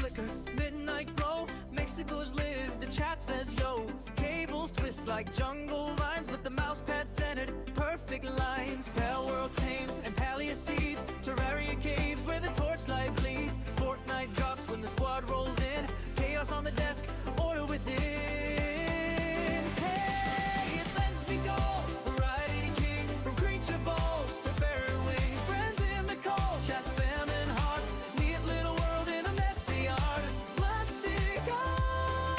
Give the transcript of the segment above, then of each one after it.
flicker, midnight glow, Mexico's live, the chat says yo. Cables twist like jungle vines, but the mouse pad centered, perfect lines. Pale world tames and paleo seeds, Terraria caves where the torchlight bleeds. Fortnite drops when the squad rolls in, chaos on the desk, order within. Hey, let's be go, variety king, from creature balls to fairy wings. Friends in the call, chat spamming hearts, neat little world in a messy art. Let's dig on,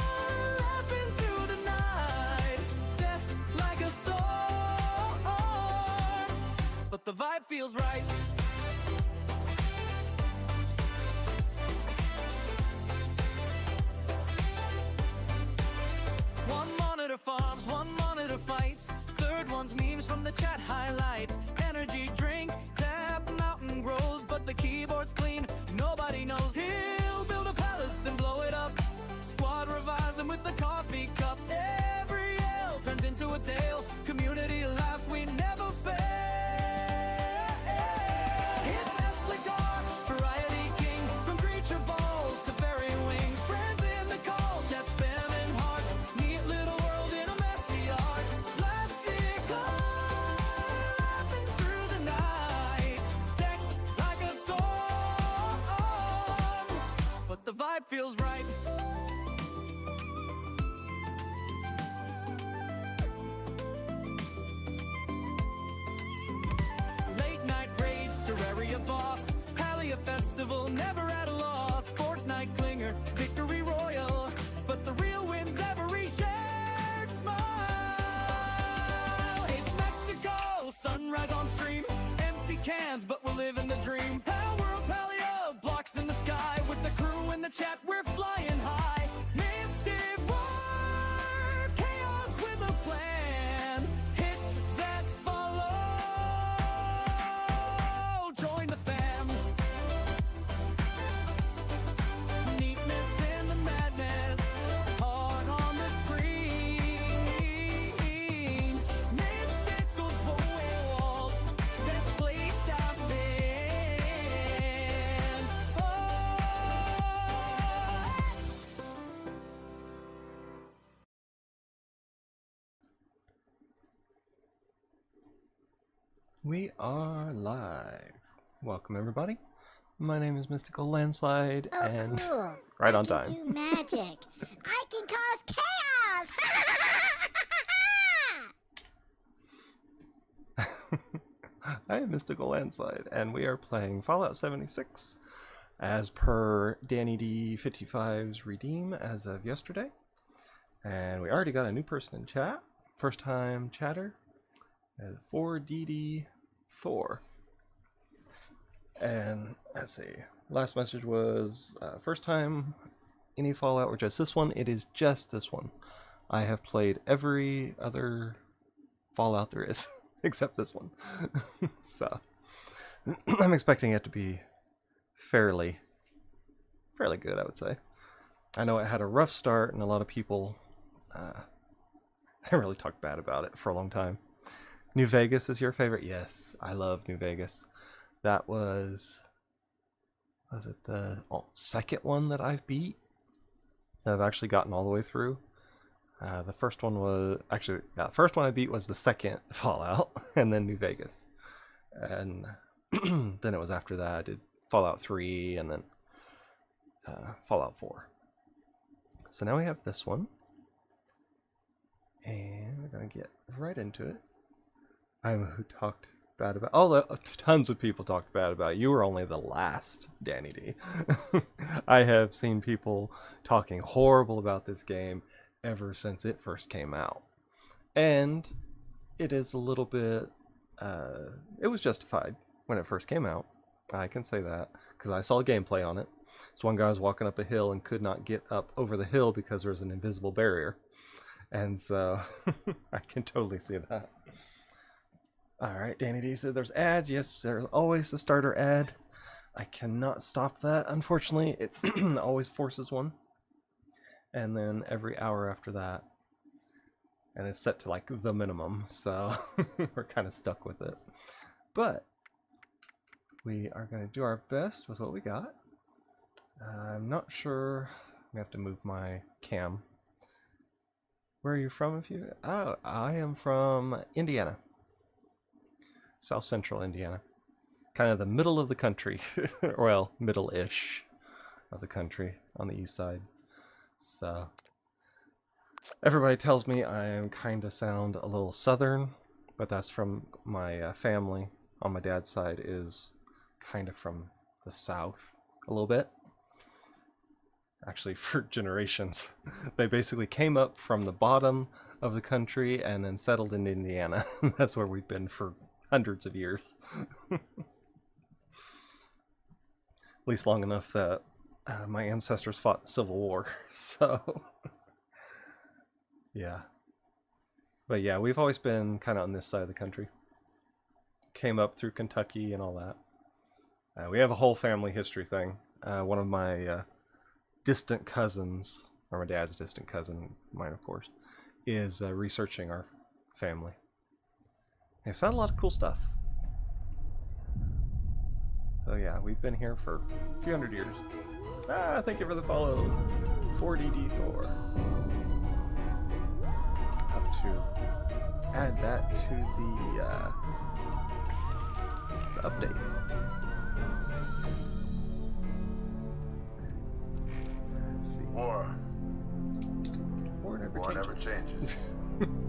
laughing through the night, desk like a storm, but the vibe feels right. One monitor farms, one monitor fights, third one's memes from the chat highlights. Energy drink, tap, mountain grows, but the keyboard's clean, nobody knows. He'll build a palace and blow it up, squad revives him with the coffee cup. Every yell turns into a tale, community laughs, we never fail. It's Espligar, variety king, from creature balls to fairy wings. Friends in the call, chat spamming hearts, neat little world in a messy art. Let's dig on, laughing through the night, text like a storm, but the vibe feels right. Late night raids, Terraria boss, Palia festival, never at a loss. Fortnite clinger, victory royal, but the real win's every shared smile. Hey, spectacle, sunrise on stream, empty cans, but we're living the dream. Power world Palia, blocks in the sky, with the crew in the chat, we're flying high. Mystic war, chaos with a plan, hit that follow, join the fam. Neatness in the madness, hard on the screen. Mystical's world, best place I've been. Oh. We are live. Welcome everybody. My name is MysticalLandSlide, Oh, and cool. right I on can time. do magic. I can cause chaos. I am MysticalLandSlide, and we are playing Fallout 76 as per Danny D55's redeem as of yesterday. And we already got a new person in chat. First time chatter. 4DD4. And let's see. Last message was first time any Fallout or just this one. It is just this one. I have played every other Fallout there is except this one. So I'm expecting it to be fairly good, I would say. I know it had a rough start and a lot of people really talked bad about it for a long time. New Vegas is your favorite? Yes, I love New Vegas. That was it the second one that I've beat? That I've actually gotten all the way through. The first one was actually, the first one I beat was the second Fallout, and then New Vegas. And then it was after that I did Fallout 3 and then Fallout 4. So now we have this one. And we're going to get right into it. I'm who talked bad about. Tons of people talked bad about it. You were only the last, Danny D. I have seen people talking horrible about this game ever since it first came out, and it is a little bit. It was justified when it first came out. I can say that because I saw gameplay on it. So one guy was walking up a hill and could not get up over the hill because there was an invisible barrier, and so I can totally see that. Alright, Danny D said there's ads. Yes, there's always a starter ad. I cannot stop that, unfortunately. It always forces one. And then every hour after that. And it's set to like the minimum, so we're kind of stuck with it. But we are going to do our best with what we got. I'm not sure. I have to move my cam. Where are you from? If you? Oh, I am from Indiana, South Central Indiana, kind of the middle of the country. Well, middle-ish of the country on the east side. So everybody tells me I kind of sound a little southern, but that's from my family on my dad's side is kind of from the south a little bit. Actually, for generations. They basically came up from the bottom of the country and then settled in Indiana. That's where we've been for hundreds of years. At least long enough that my ancestors fought the Civil War. So, yeah. But yeah, we've always been kind of on this side of the country. Came up through Kentucky and all that. We have a whole family history thing. One of my distant cousins, or my dad's distant cousin, mine of course, is researching our family. He's found a lot of cool stuff. So yeah, we've been here for a few hundred years. Thank you for the follow, 4DD4. Have to add that to the update. Let's see. War War never changes.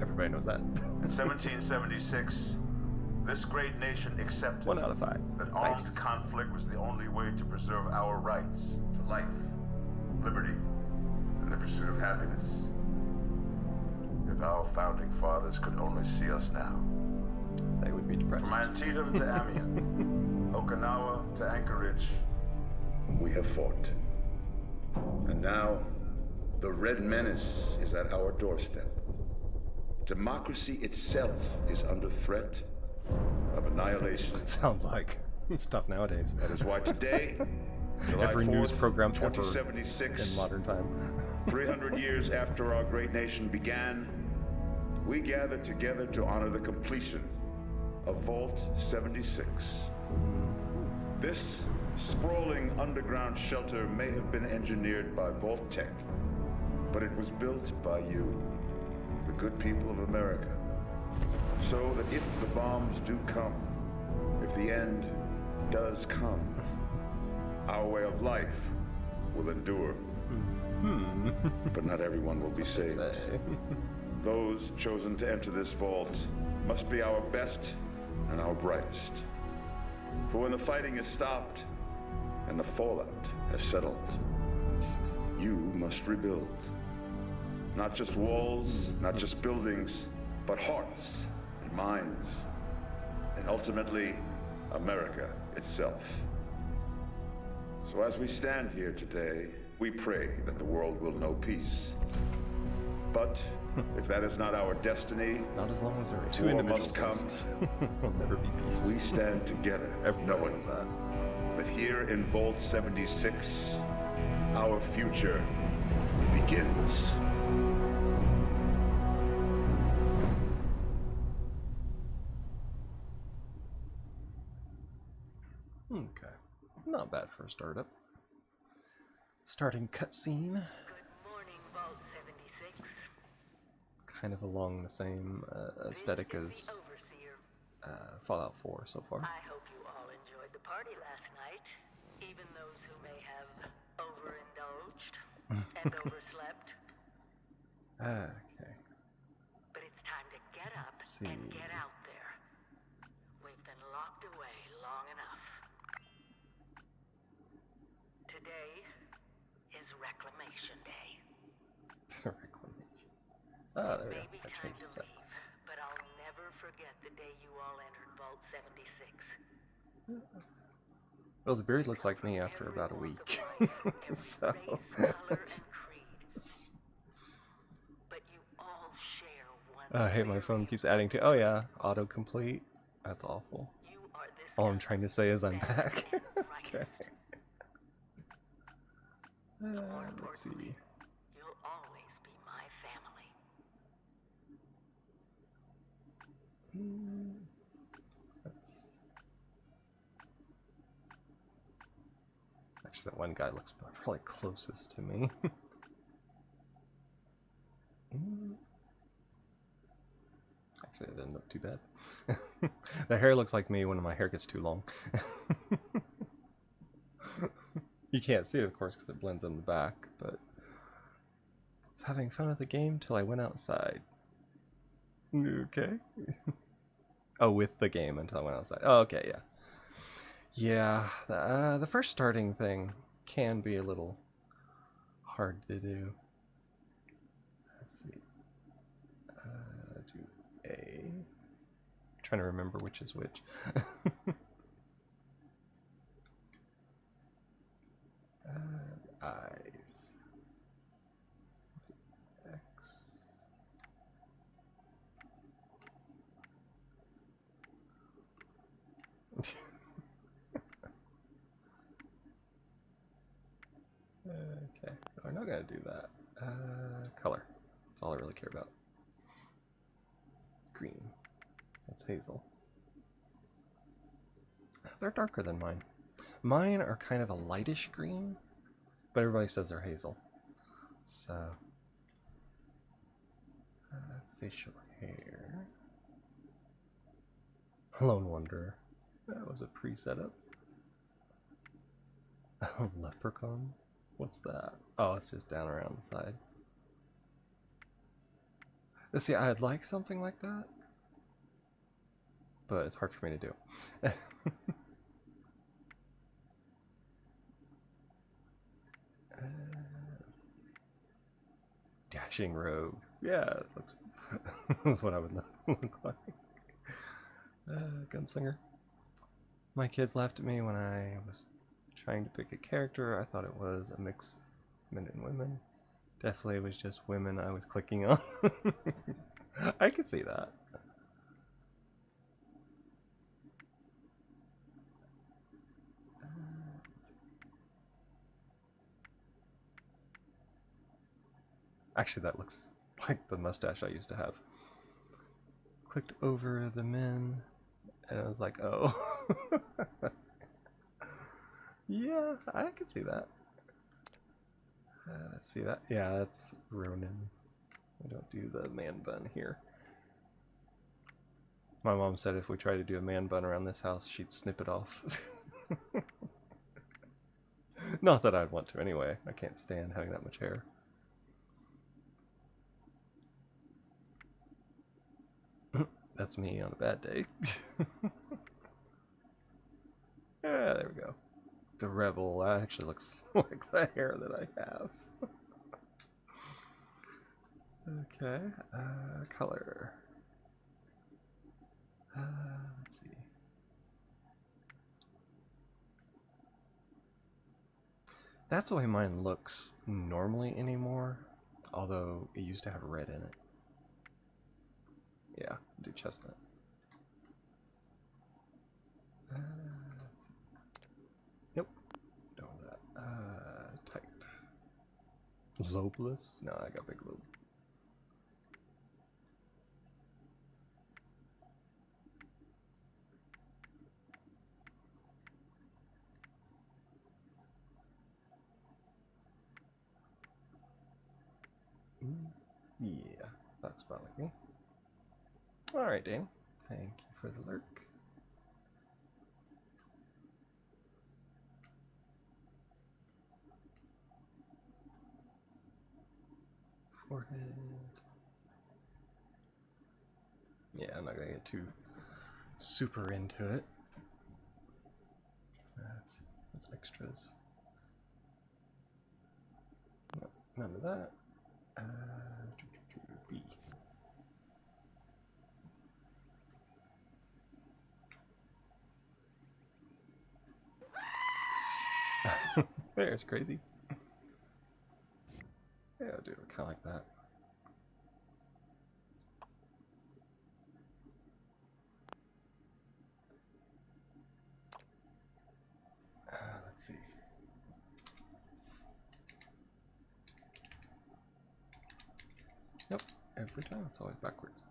Everybody knows that. In 1776, this great nation accepted 1 out of 5. that armed Nice. conflict was the only way to preserve our rights to life, liberty, and the pursuit of happiness. If our founding fathers could only see us now. They would be depressed. From Antietam to Amiens, Okinawa to Anchorage, we have fought. And now, the Red Menace is at our doorstep. Democracy itself is under threat of annihilation. It sounds like it's tough nowadays. That is why today, July Every news 4th, program ever 2076, in modern time. 300 years after our great nation began, we gathered together to honor the completion of Vault 76. This sprawling underground shelter may have been engineered by Vault Tech, but it was built by you, the good people of America, so that if the bombs do come, if the end does come, our way of life will endure. But not everyone will be saved. Those chosen to enter this vault must be our best and our brightest. For when the fighting is stopped and the fallout has settled, you must rebuild. Not just walls, not just buildings, but hearts and minds, and ultimately, America itself. So as we stand here today, we pray that the world will know peace. But if that is not our destiny, Not as long as there are if 2 war individuals must come, left. There'll never be peace. we stand together, Everybody knowing knows that. that here in Vault 76, our future begins. Okay. Not bad for a startup. Starting cutscene. Good morning, Vault 76. Kind of along the same aesthetic This is as the Overseer. Fallout 4 so far. I hope you all enjoyed the party last night, even those who may have overindulged and overslept. Okay. But it's time to get up See. and get out there. We've been locked away long enough. Today is Reclamation Day. Reclamation. Oh, there we May go. be I time changed to that. leave, but I'll never forget the day you all entered Vault 76. Well, the beard looks like me after about a week. So. Hey, my phone keeps adding to. Oh yeah, autocomplete. That's awful. All I'm trying to say is I'm back. Okay. Let's see. You'll always be my family. Let's Actually, that one guy looks probably closest to me. Actually, that didn't look too bad. The hair looks like me when my hair gets too long. You can't see it, of course, because it blends in the back, but I was having fun with the game till I went outside. Okay. Oh, with the game until I went outside. Oh, okay, yeah. Yeah, the first starting thing can be a little hard to do. Let's see. Do A. I'm trying to remember which is which. Eyes. X. Okay, we're not gonna do that. Color. That's all I really care about. Green. That's hazel. They're darker than mine. Mine are kind of a lightish green, but everybody says they're hazel. So, facial hair. Lone Wanderer. That was a pre-setup. Leprechaun? What's that? Oh, it's just down around the side. Let's see, I'd like something like that, but it's hard for me to do. Dashing rogue. Yeah, that looks that's what I would look like. Gunslinger. My kids laughed at me when I was trying to pick a character. I thought it was a mix of men and women. Definitely was just women I was clicking on. I could see that. Actually, that looks like the mustache I used to have. Clicked over the men, and I was like, oh. Yeah, I could see that. Let's see that. Yeah, that's Ronin. I don't do the man bun here. My mom said if we tried to do a man bun around this house, she'd snip it off. Not that I'd want to anyway. I can't stand having that much hair. That's me on a bad day. Yeah, there we go. The rebel actually looks like the hair that I have. Okay, color. Let's see. That's the way mine looks normally anymore, although it used to have red in it. Yeah, do chestnut. Let's see. Yep, don't know that. Type. Lobeless? No, I got big lobe. Yeah, that's about like me. Alright, Dane. Thank you for the lurk. Forehead. Yeah, I'm not gonna get too super into it. That's extras. No, none of that. B. There's crazy. Yeah, I'll do it kind of like that. Let's see. Nope, every time it's always backwards.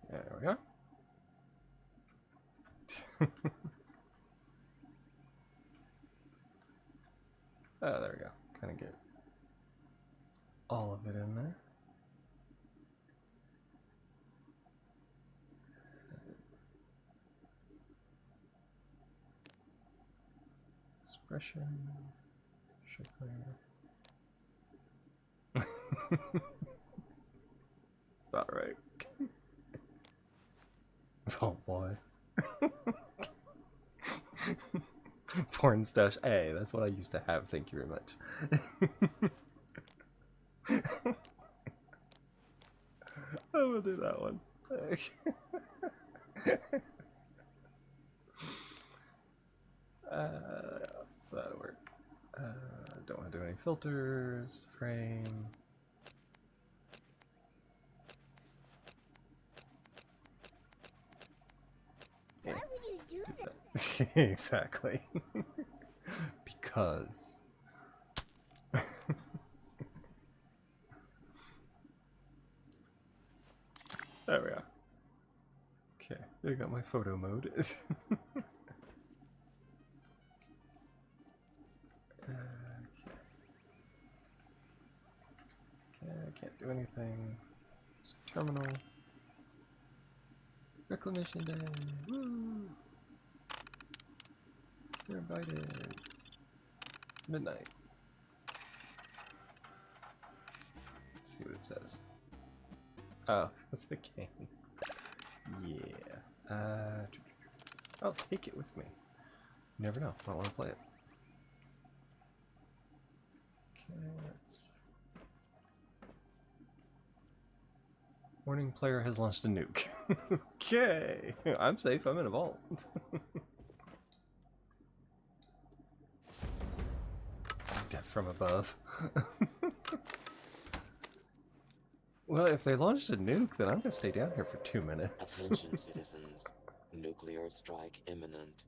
There we go. Oh, there we go. Kind of get all of it in there. Expression. Should clear. It's about right. Oh boy. Porn stash A, that's what I used to have, thank you very much. I will do that one. That'll work. Don't want to do any filters, frame. Why would you do that? Exactly. Because. There we are. Okay, I got my photo mode. Okay, I can't do anything. Just terminal. Reclamation day. Woo! You're invited. Midnight. Let's see what it says. Oh, that's a game. Yeah. I'll take it with me. You never know. I want to play it. Okay, let's. Warning, player has launched a nuke. Okay, I'm safe. I'm in a vault. Death from above. Well, if they launched a nuke, then I'm gonna stay down here for 2 minutes. Attention, citizens. Nuclear strike imminent.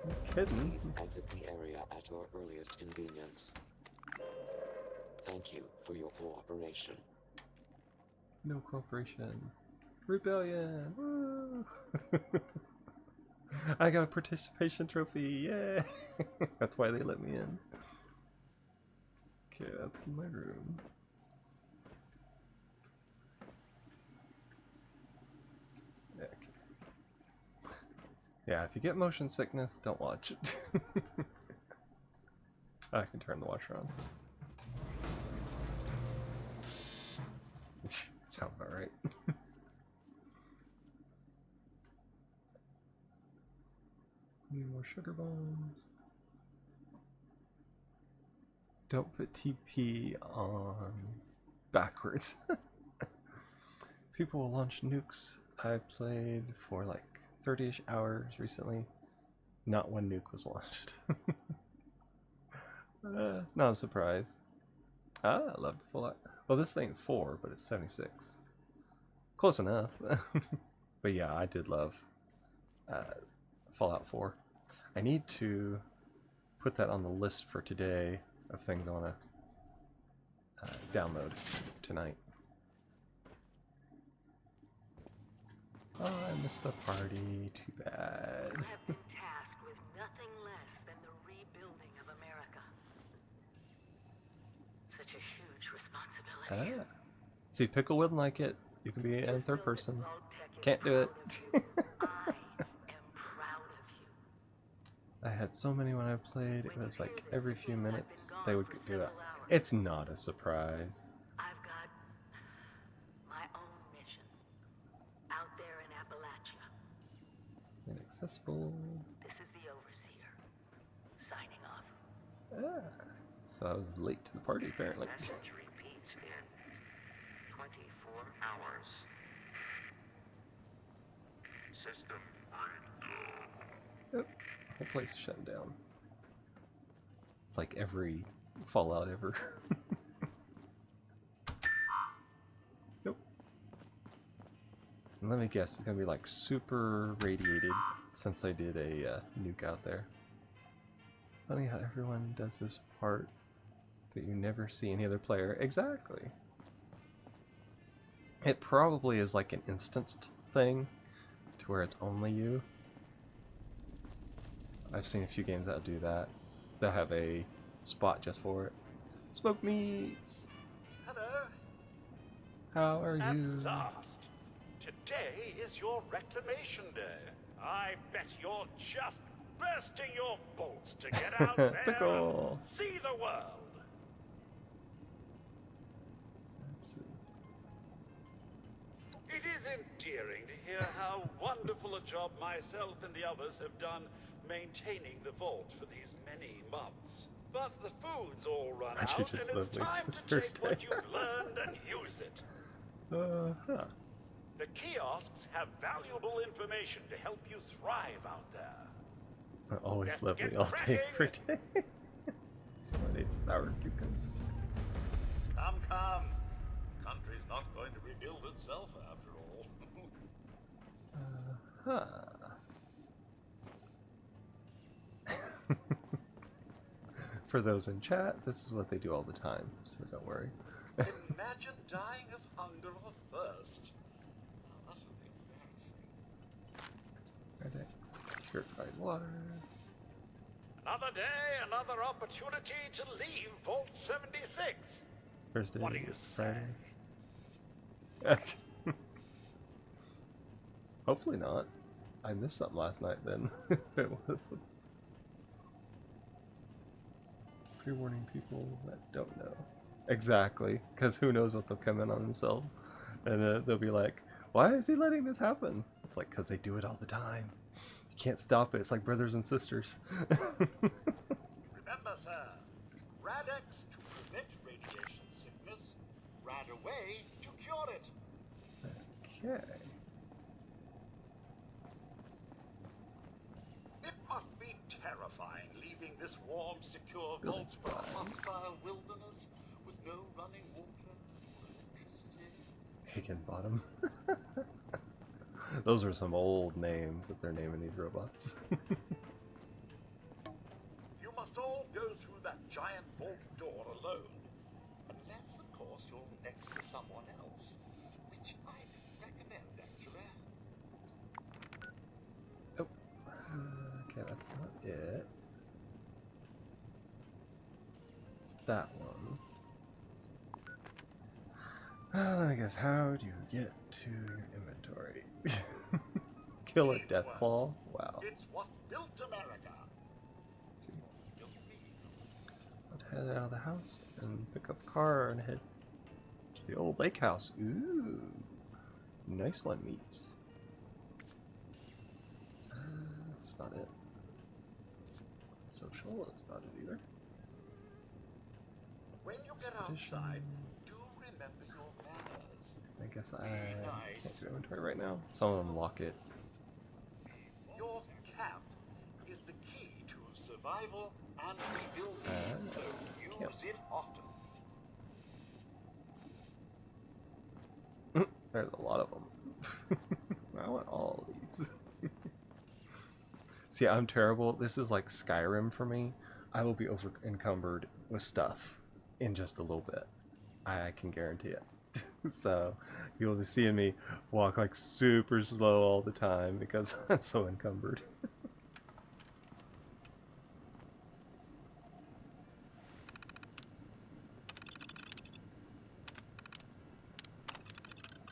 You kidding? Please exit the area at your earliest convenience. Thank you for your cooperation. No cooperation. Rebellion! Woo! I got a participation trophy! Yay! That's why they let me in. Okay, that's in my room. Okay. Yeah, if you get motion sickness, don't watch it. I can turn the washer on. Sounds about right. Need more sugar bombs. Don't put TP on backwards. People will launch nukes. I played for like 30-ish hours recently. Not when nuke was launched. Not a surprise. Ah, I love Fallout. Well, this ain't 4, but it's 76. Close enough. But yeah, I did love Fallout 4. I need to put that on the list for today of things I want to download tonight. Oh, I missed the party. Too bad. You have been tasked with nothing less than the rebuilding of America. Such a huge responsibility. Ah. See, Pickle wouldn't like it. You can be in Just third know that person. Vault-Tec is Can't do it. proud of you. I am proud of you. I had so many when I played. It was like every few minutes they would do that. Several hours. It's not a surprise. I've got my own mission out there in Appalachia. Inaccessible. This is the Overseer signing off. Ah. So I was late to the party apparently. Message repeats in 24 hours. System Yep. Whole place is shutting down. It's like every Fallout ever. Nope. And let me guess, it's gonna be like super radiated since I did a nuke out there. Funny how everyone does this part that you never see any other player. Exactly. It probably is like an instanced thing to where it's only you. I've seen a few games that do that. That have a spot just for it. Smoked meats! Hello. How are At you? last. Today is your reclamation day. I bet you're just bursting your bolts to get out there Pickle. and see the world. Let's see. It is endearing to hear how wonderful a job myself and the others have done maintaining the vault for these many months. But the food's all run Aren't you out, just and it's lovely time this to first take what day? you've learned and use it. Huh. The kiosks have valuable information to help you thrive out there. Always Let's lovely get all day, every cracking. day. Someone ate sour cucumber. Come, come. Country's not going to rebuild itself after all. Huh. For those in chat, this is what they do all the time, so don't worry. Imagine dying of hunger or thirst. How utterly embarrassing. Red X, purified water. Another day, another opportunity to leave Vault 76. Thursday, What do you Friday. say? Hopefully not. I missed something last night then. If it was. Pre-warning people that don't know. Exactly, because who knows what they'll come in on themselves. And they'll be like, why is he letting this happen? It's like, because they do it all the time. You can't stop it. It's like brothers and sisters. Remember, sir, Radex to prevent radiation sickness, Rad away to cure it. Okay. It must be terrifying leaving this warm, secure Building vault for a supplies. hostile wilderness with no running water or electricity. Higginbottom. Those are some old names that they're naming these robots. You must all go through that giant vault door alone. Unless, of course, you're next to someone else. Which I'd recommend, actually. Oh. Okay, that's not it. It's that one. Let me guess, how do you get to your inventory? Kill a death claw? Wow. It's what built America. Let's see. Built me. I'd head out of the house and pick up a car and head to the old lake house. Ooh. Nice one, meats. That's not it. Social, that's not it either. When you get Expedition. outside, do remember your manners. I guess I Nice. can't do inventory right now. Some of them lock it. Your camp is the key to survival and rebuilding, so use camp. it often. There's a lot of them. I want all of these. See, I'm terrible. This is like Skyrim for me. I will be over encumbered with stuff in just a little bit. I can guarantee it. So you'll be seeing me walk like super slow all the time because I'm so encumbered.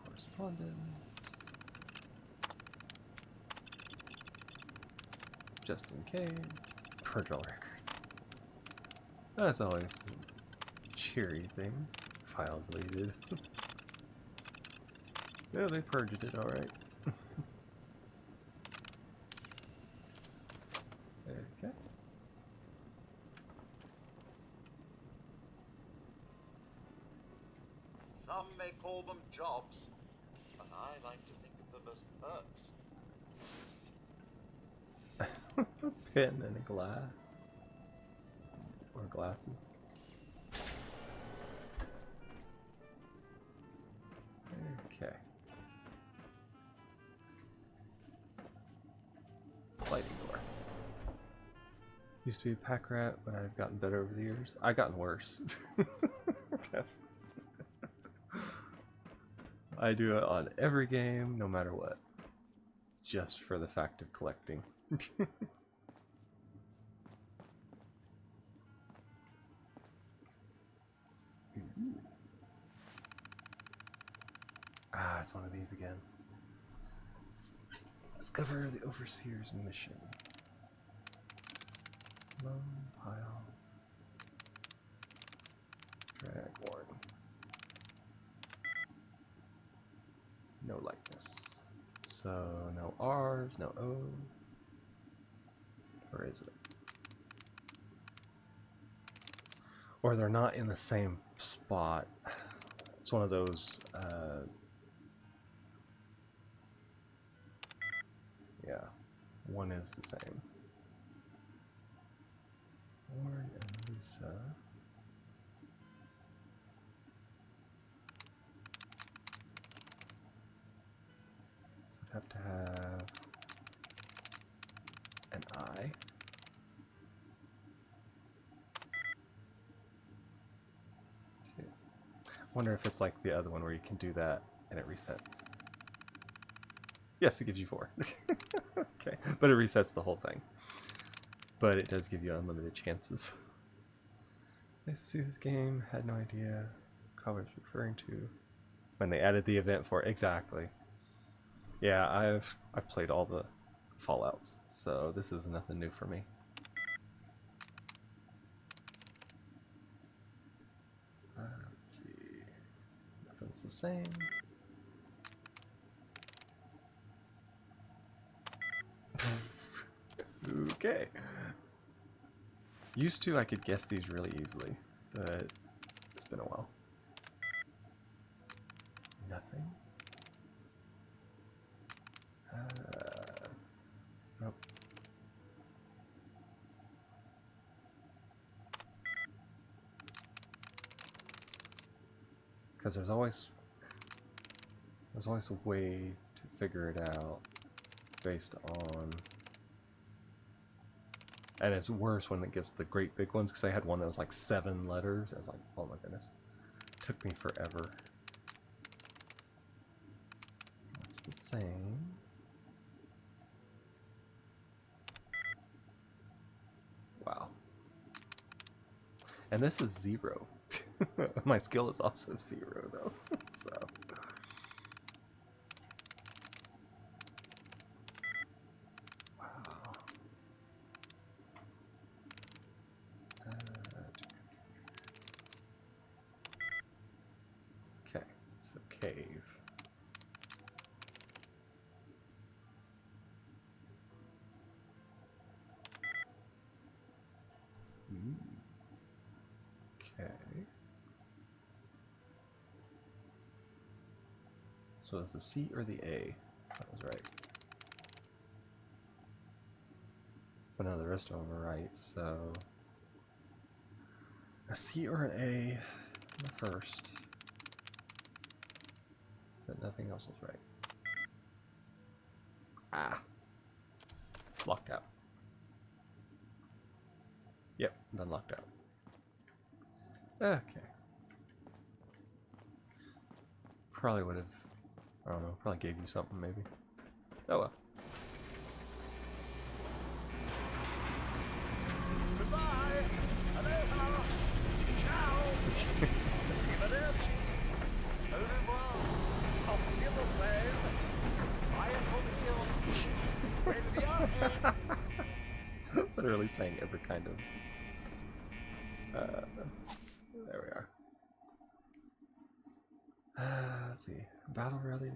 Correspondence. Just in case. Purge all records. That's always a cheery thing. File deleted. Yeah, they purged it, alright. Okay. Some may call them jobs, but I like to think of them as perks. A pen and a glass. Or glasses. Okay. Sliding door. Used to be a pack rat, but I've gotten better over the years. I've gotten worse. I do it on every game, no matter what. Just for the fact of collecting. Ah, it's one of these again. Discover the Overseer's mission. Lone pile. Dragborn. No likeness. So, no R's, no O. Or is it? Or they're not in the same spot. It's one of those, yeah, one is the same. Warren and Lisa. So I'd have to have an I. Two. Wonder if it's like the other one where you can do that and it resets. Yes, it gives you 4. Okay, but it resets the whole thing. But it does give you unlimited chances. Nice to see this game. Had no idea what I was referring to when they added the event for it. Exactly. Yeah, I've played all the Fallouts, so this is nothing new for me. Let's see. Nothing's the same. Okay. Used to, I could guess these really easily, but it's been a while. Nothing. Nope. Because there's always a way to figure it out based on. And it's worse when it gets the great big ones, because I had one that was like 7 letters. I was like, oh my goodness. It took me forever. That's the same. Wow. And this is 0. My skill is also 0 though. So. Okay, so cave. Okay. So is the C or the A? That was right. But no, the rest of them are right, so a C or an A in the first. But nothing else was right. Ah! Locked out. Yep, then locked out. Okay. Probably would have, I don't know, probably gave you something maybe. Oh well. Goodbye. Aloha. Ciao. Arrivederci. Au revoir. Auf Wiedersehen. Bye from here. When we are in. Literally saying every kind of. There we are. Let's see. Battle Rally.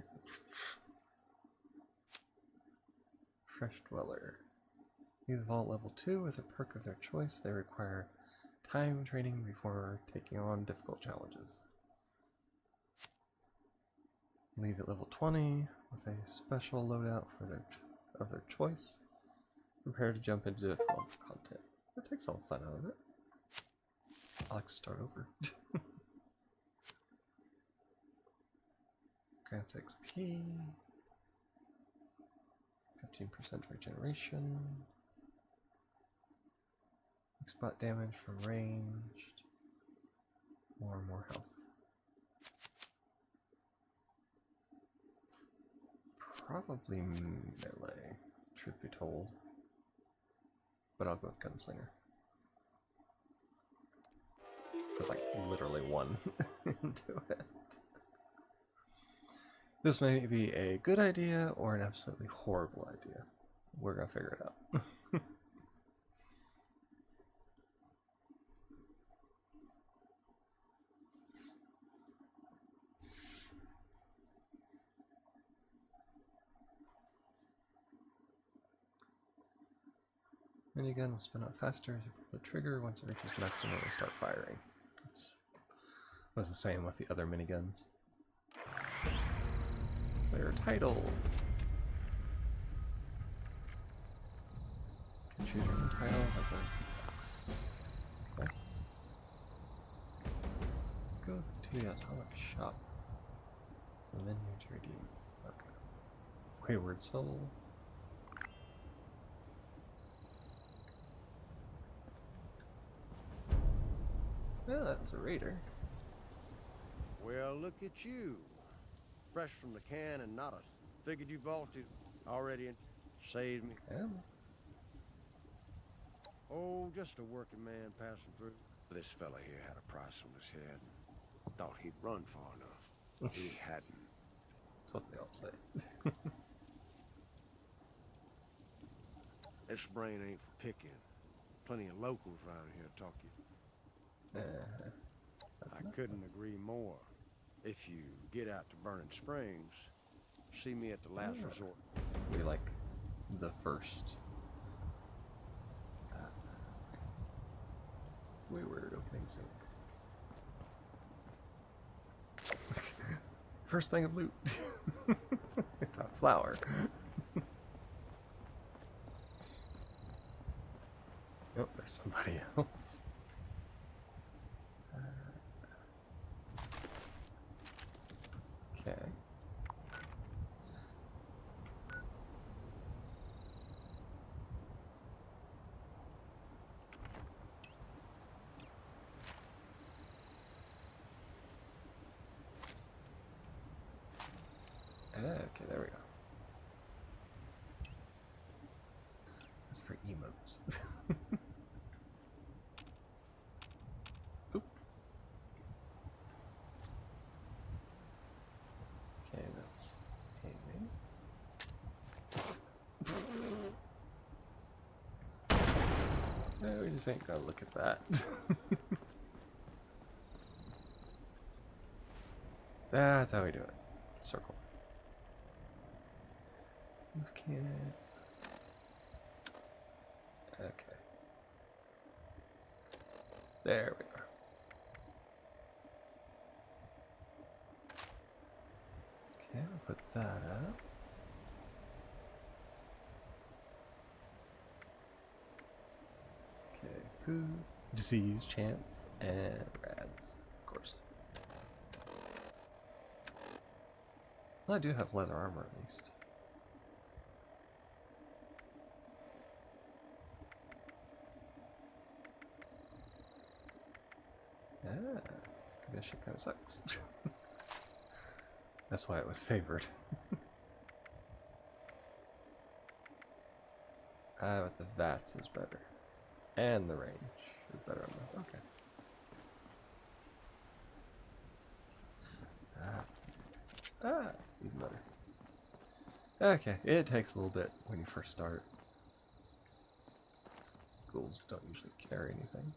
Fresh Dweller. Leave the vault level 2 with a perk of their choice. They require time training before taking on difficult challenges. Leave at level 20 with a special loadout for their choice. Prepare to jump into difficult content. That takes all the fun out of it. I like to start over. Grants XP. 15% regeneration. Spot damage from ranged. More and more health. Probably melee, truth be told. But I'll go with Gunslinger. It's like literally one into it. This may be a good idea or an absolutely horrible idea. We're gonna figure it out. Minigun will spin out faster as you pull the trigger. Once it reaches maximum, it will start firing. It was the same with the other miniguns. Player title. You can choose your own title like a box. Okay. Go to the atomic shop. The menu to redeem. Okay. Wayward Soul. Oh, that's a raider. Well, look at you. Fresh from the can and not a... Figured you vaulted already and saved me. Yeah. Oh, just a working man passing through. This fella here had a price on his head. Thought he'd run far enough. He hadn't. That's what they all say. This brain ain't for picking. Plenty of locals around here talk you. I couldn't agree more. If you get out to Burning Springs, see me at the last resort. We like the first wayward opening scene. First thing of loot. It's a flower. Oh, there's somebody else. Okay. Okay, there we go. That's for emotes. Oop. Okay, that's aiming. No, we just ain't gonna look at that. That's how we do it. Circle. Move can. Okay. There we go. Okay, I'll put that up. Okay, food, disease, chance, and rads, of course. Well, I do have leather armor at least. Ah, this shit kind of sucks. That's why it was favored. But the VATS is better. And the range is better on the... Okay. Even better. Okay, it takes a little bit when you first start. Ghouls don't usually carry anything.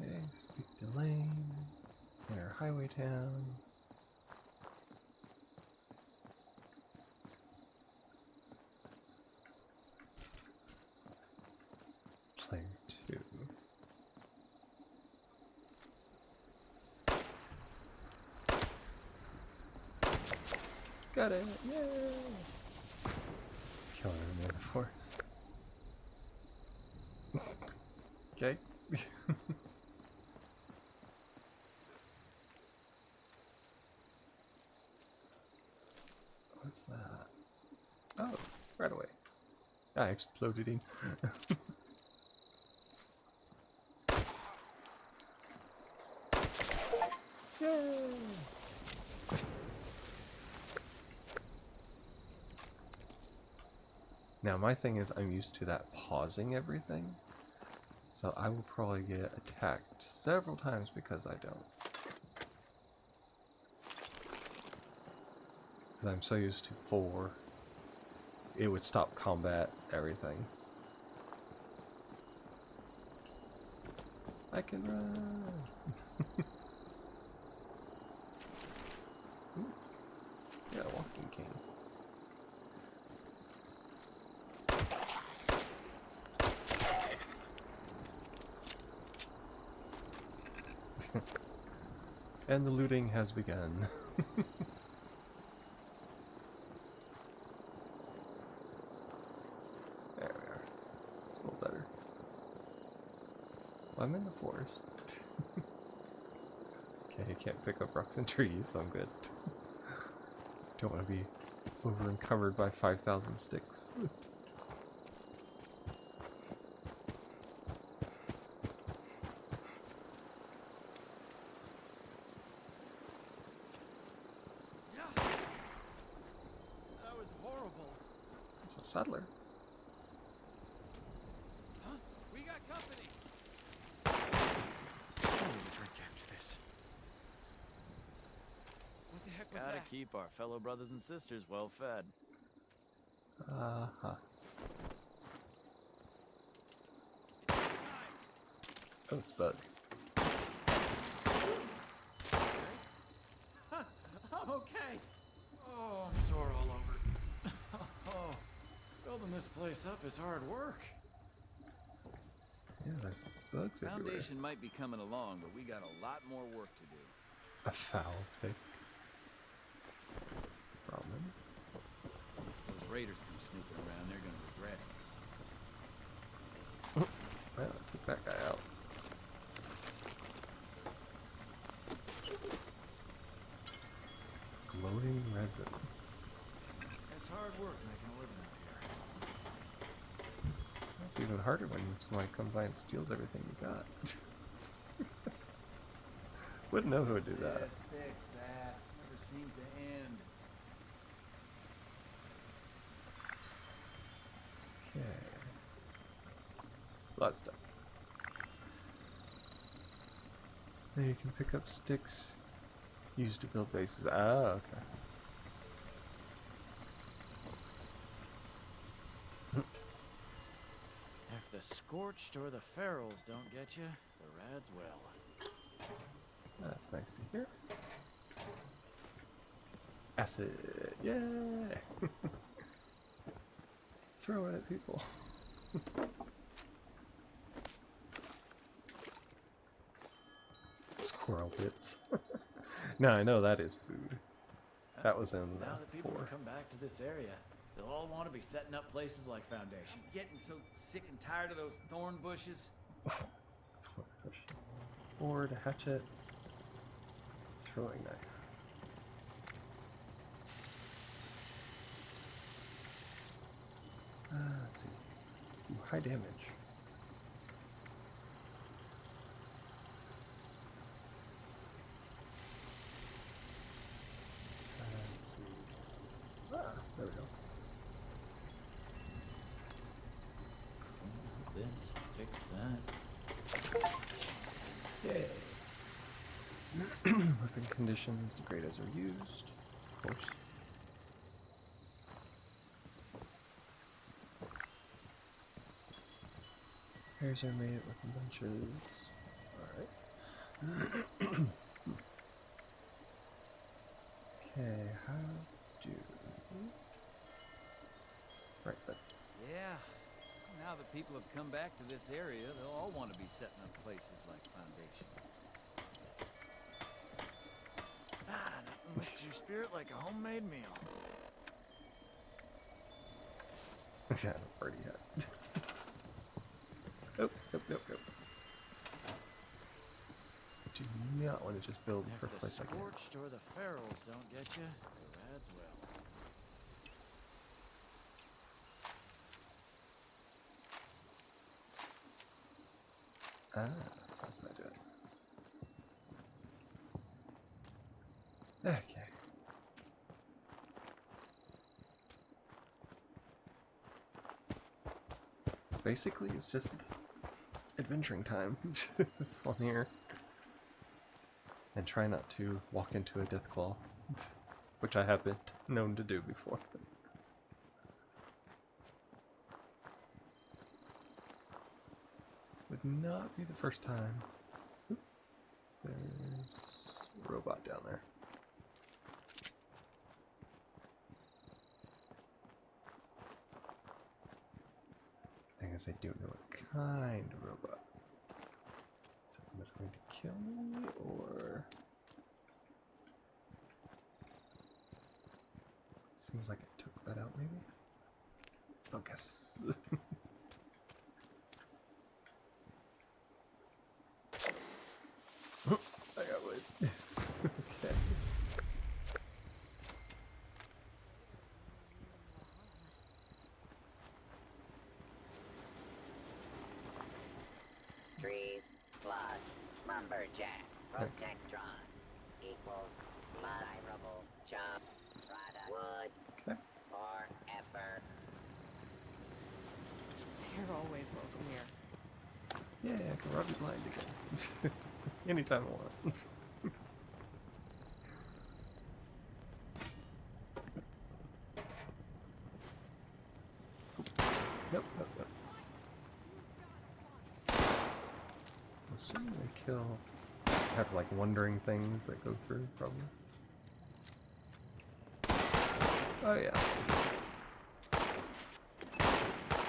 Okay, speak to Lane. Inner Highway Town. Player 2. Got it! Yay! Killing him in the forest. Okay. What's that? Oh, right away. I exploded him. Yay! Now my thing is I'm used to that pausing everything. So I will probably get attacked several times because I don't. Because I'm so used to 4. It would stop combat, everything. I can run! Ooh. Yeah, Walking King. And the looting has begun. There we are. It's a little better. Well, I'm in the forest. Okay, I can't pick up rocks and trees, so I'm good. Don't want to be over encumbered by 5,000 sticks. That was horrible. It's a settler. Huh? We got company. I need a drink after this. What the heck was Gotta that? keep our fellow brothers and sisters well fed. Uh-huh. Oh, it's a bug. I'm okay. Oh, I'm sore all over. Oh, building this place up is hard work. Yeah, there's bugs everywhere. Foundation might be coming along, but we got a lot more work to do. A foul tick. Ramen. Those raiders come snooping around, they're gonna regret it. Well, I took that guy out. Gloating resin. It's hard work making a living out here. That's even harder when somebody comes by and steals everything you got. Wouldn't know who would do that. Yes, fix that. Never seemed to end. Okay. A lot of stuff. Now you can pick up sticks used to build bases. Ah, okay. If the scorched or the ferals don't get you, the rads will. That's nice to hear. Acid. Yay! Throw it at people. Squirrel bits. No, I know that is food. That was in Now that people 4. come back to this area, they'll all want to be setting up places like Foundation. Getting so sick and tired of those thorn bushes. Board, hatchet, throwing knife. Let's see. Ooh, high damage. Let's see. Ah, there we go. This, fix that. Yay. Weapon conditions degrade as are used, of course. Hairs are made with bunches. Alright. Okay, how do... Right, but Yeah. Now that people have come back to this area, they'll all want to be setting up places like Foundation. Ah, nothing lifts your spirit like a homemade meal. yeah, party hat. Oh, nope. Do not want to just build the If first the place I can. scorched or the ferals don't get you, the rads will. Ah, so that's not doing. Okay. Basically, it's just adventuring time on here. And try not to walk into a deathclaw, which I have been known to do before. Would not be the first time. Oop. There's a robot down there. I guess I don't know what kind of robot. Something that's going to kill me, or... Seems like I took that out, maybe? Focus. I got wood. Okay. Trees plus lumberjack protectron equals desirable job product wood Okay. forever. You're always welcome here. Yeah, I can rub you blind again. Anytime I want. Nope, nope, nope. Assuming they kill... have like wandering things that go through, probably. Oh yeah.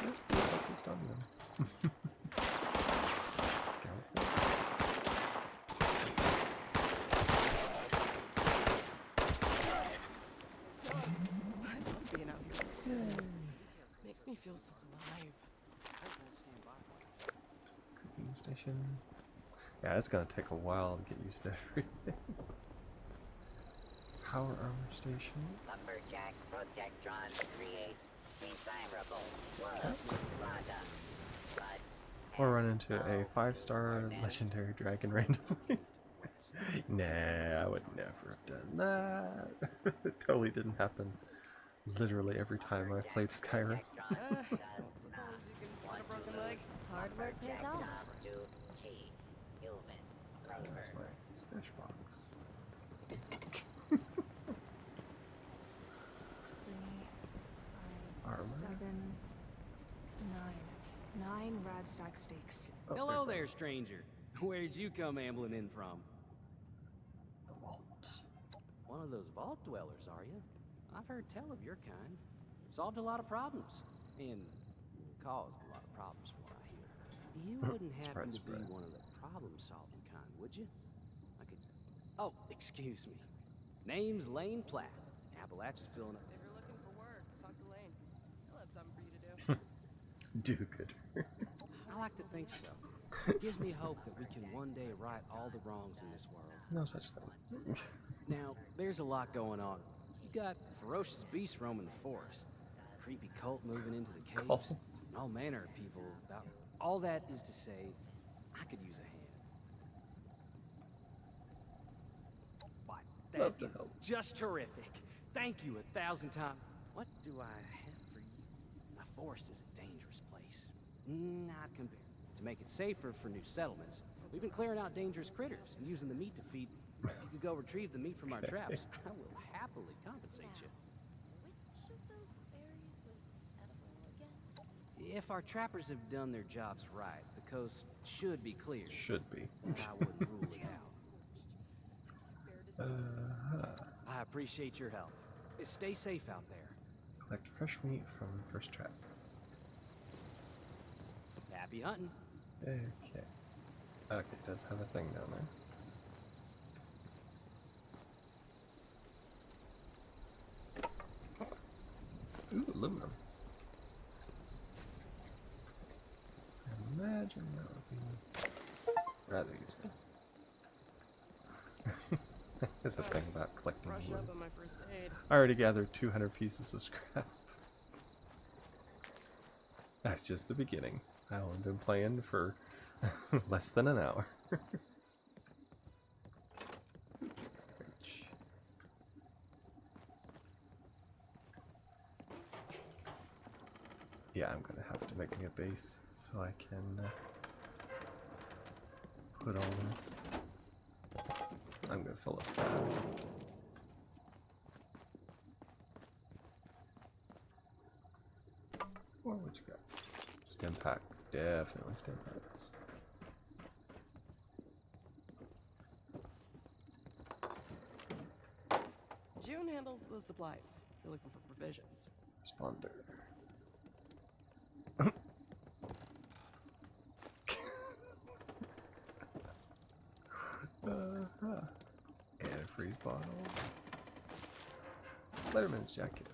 Let's do like this done then. Being out here like this makes me feel so alive. Cooking station. Yeah, it's gonna take a while to get used to everything. Power armor station. Lumberjack protectron creates desirable wood product. Or run into a 5-star legendary dragon randomly. Nah, I would never have done that. It totally didn't happen. Literally every time I played Skyrim. Don't suppose you can set a broken leg? Hard work pays off. That's my stash box. 3, 5, Armor. 7, 9. 9 Radstock steaks. Oh, Hello there's there, stranger. Where'd you come ambling in from? the vault. One of those vault dwellers, are you? I've heard tell of your kind. Solved a lot of problems. And caused a lot of problems, from what I hear. You wouldn't happen to be one of the problem-solving kind, would you? I could... Oh, excuse me. Name's Lane Platt. Appalachia's filling up. If you're looking for work, talk to Lane. He'll have something for you to do. Do good. I like to think so. It gives me hope that we can one day right all the wrongs in this world. No such thing. Now, there's a lot going on. You got ferocious beasts roaming the forest, creepy cult moving into the caves, Cult. and all manner of people about... All that is to say, I could use a hand. Why, that Love to is help. just terrific. Thank you 1,000 times. What do I have for you? The forest is a dangerous place. Not compared. To make it safer for new settlements, we've been clearing out dangerous critters and using the meat to feed... If you could go retrieve the meat from our traps, I will happily compensate you. Which of those berries was edible again? If our trappers have done their jobs right, the coast should be clear. Should be. I wouldn't rule it out. Uh-huh. I appreciate your help. Stay safe out there. Collect fresh meat from first trap. Happy hunting. Okay. Okay, it does have a thing down there. Ooh, aluminum. Imagine that would be rather useful. There's a thing about collecting Brush wood. up on my first aid. I already gathered 200 pieces of scrap. That's just the beginning. I've only been playing for less than an hour. Yeah, I'm gonna have to make me a base so I can put all this. So I'm gonna fill it fast. What would you got? Stem pack. Definitely stem packs. June handles the supplies. You're looking for provisions. Responder. Antifreeze bottle. Letterman's jacket.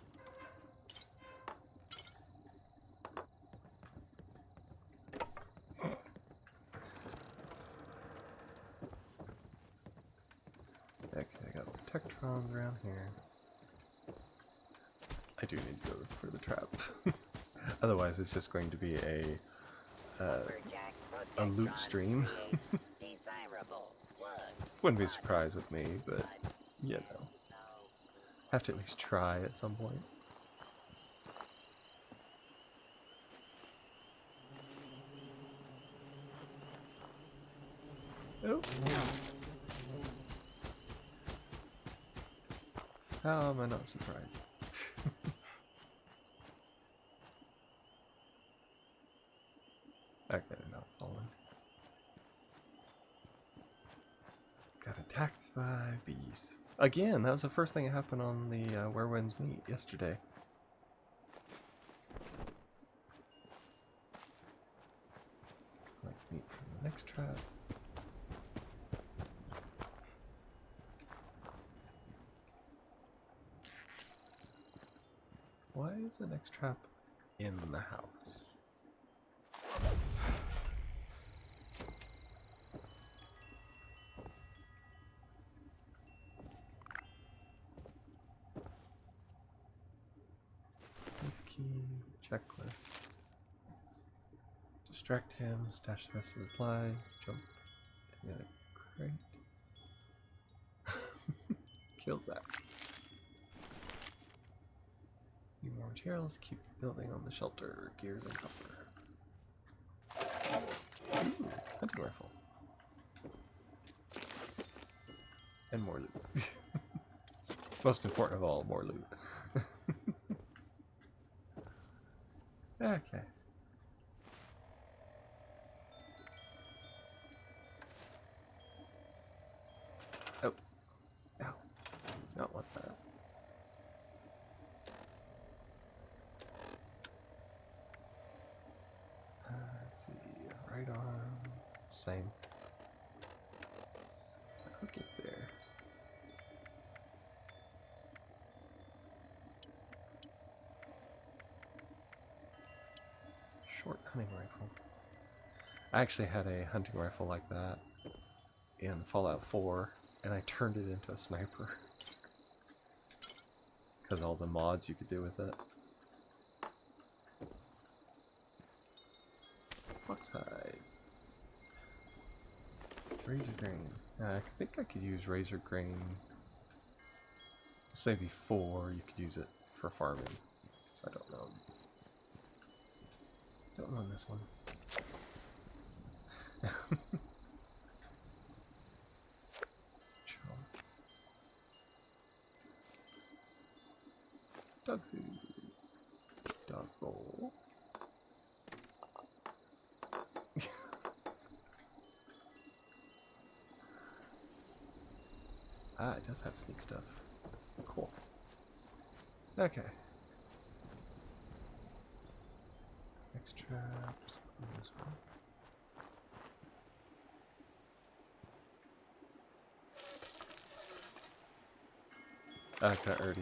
Okay, I got protectrons around here. I do need to go for the trap. Otherwise, it's just going to be a loot stream. Wouldn't be surprised with me, but you know, have to at least try at some point. Oh. How am I not surprised? Okay, they're not falling. Got attacked by bees. Again, that was the first thing that happened on the Where Winds Meet yesterday. Collect meat from the next trap. Why is the next trap in the house? Safe key, checklist. Distract him, stash the rest of the supply, jump in the other crate. Kills that. Need more materials, keep the building on the shelter, gears and copper. Ooh, hunting rifle. And more loot. Most important of all, more loot. Okay. Oh. Ow. Not want that. Let's see. Right arm. Same. I'll get there. Short hunting rifle. I actually had a hunting rifle like that in Fallout 4, and I turned it into a sniper. Because all the mods you could do with it. Foxhide. Razor grain. I think I could use razor grain. Say before you could use it for farming. So I don't know. Don't know this one. Dog food. Dog bowl. Ah, it does have sneak stuff. Cool. Okay. Next traps. This one. I can already.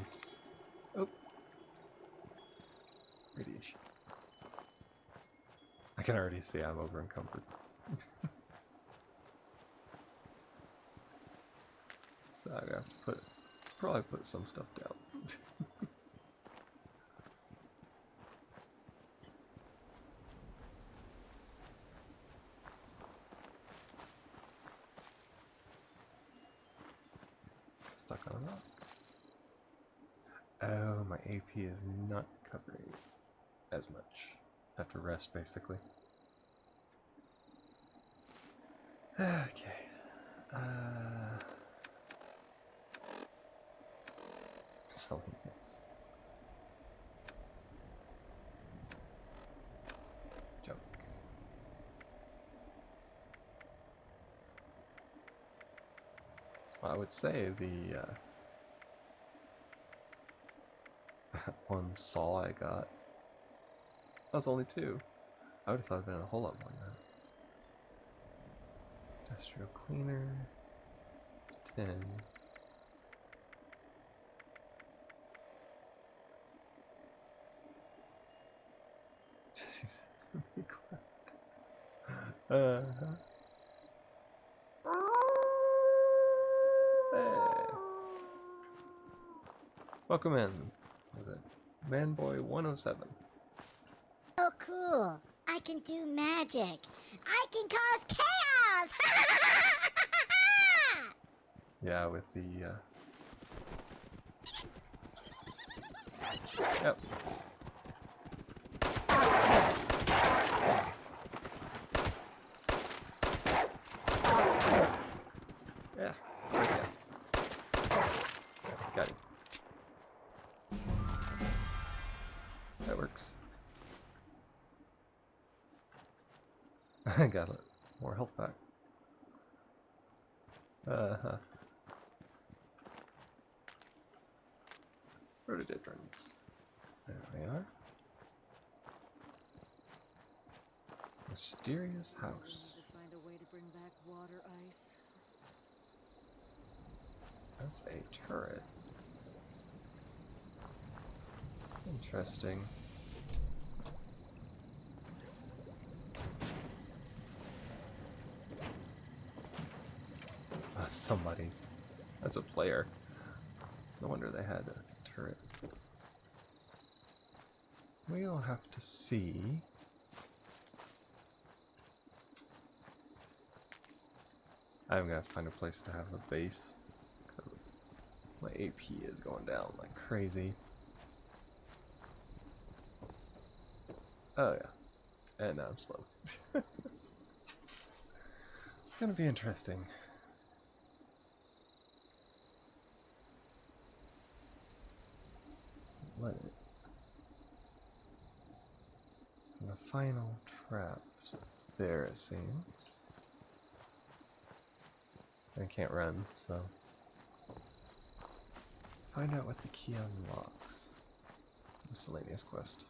Oh. Radiation. I can already see I'm over encumbered. So I have to probably put some stuff down. Stuck on a rock. Oh, my AP is not covering as much. I have to rest basically. Okay. Selling things. Junk. Well, I would say the one saw I got. That was only 2. I would have thought it'd been a whole lot more than that. Industrial cleaner. It's 10. Hey. Welcome in. Is it Manboy 107? Oh, cool. I can do magic. I can cause chaos! Yeah, with the, Yep. Yeah. Okay. Got it. That works. I got it. More health back. Uh-huh. Rhododendrons. There they are. Mysterious house. To find a way to bring back water ice. That's a turret. Interesting. Somebody's. That's a player. No wonder they had a turret. We'll have to see. I'm gonna have to find a place to have a base. My AP is going down like crazy. Oh yeah. And now I'm slow. It's gonna be interesting. Let it. And the final trap there, it seems. I can't run, so. Find out what the key unlocks. Miscellaneous quest.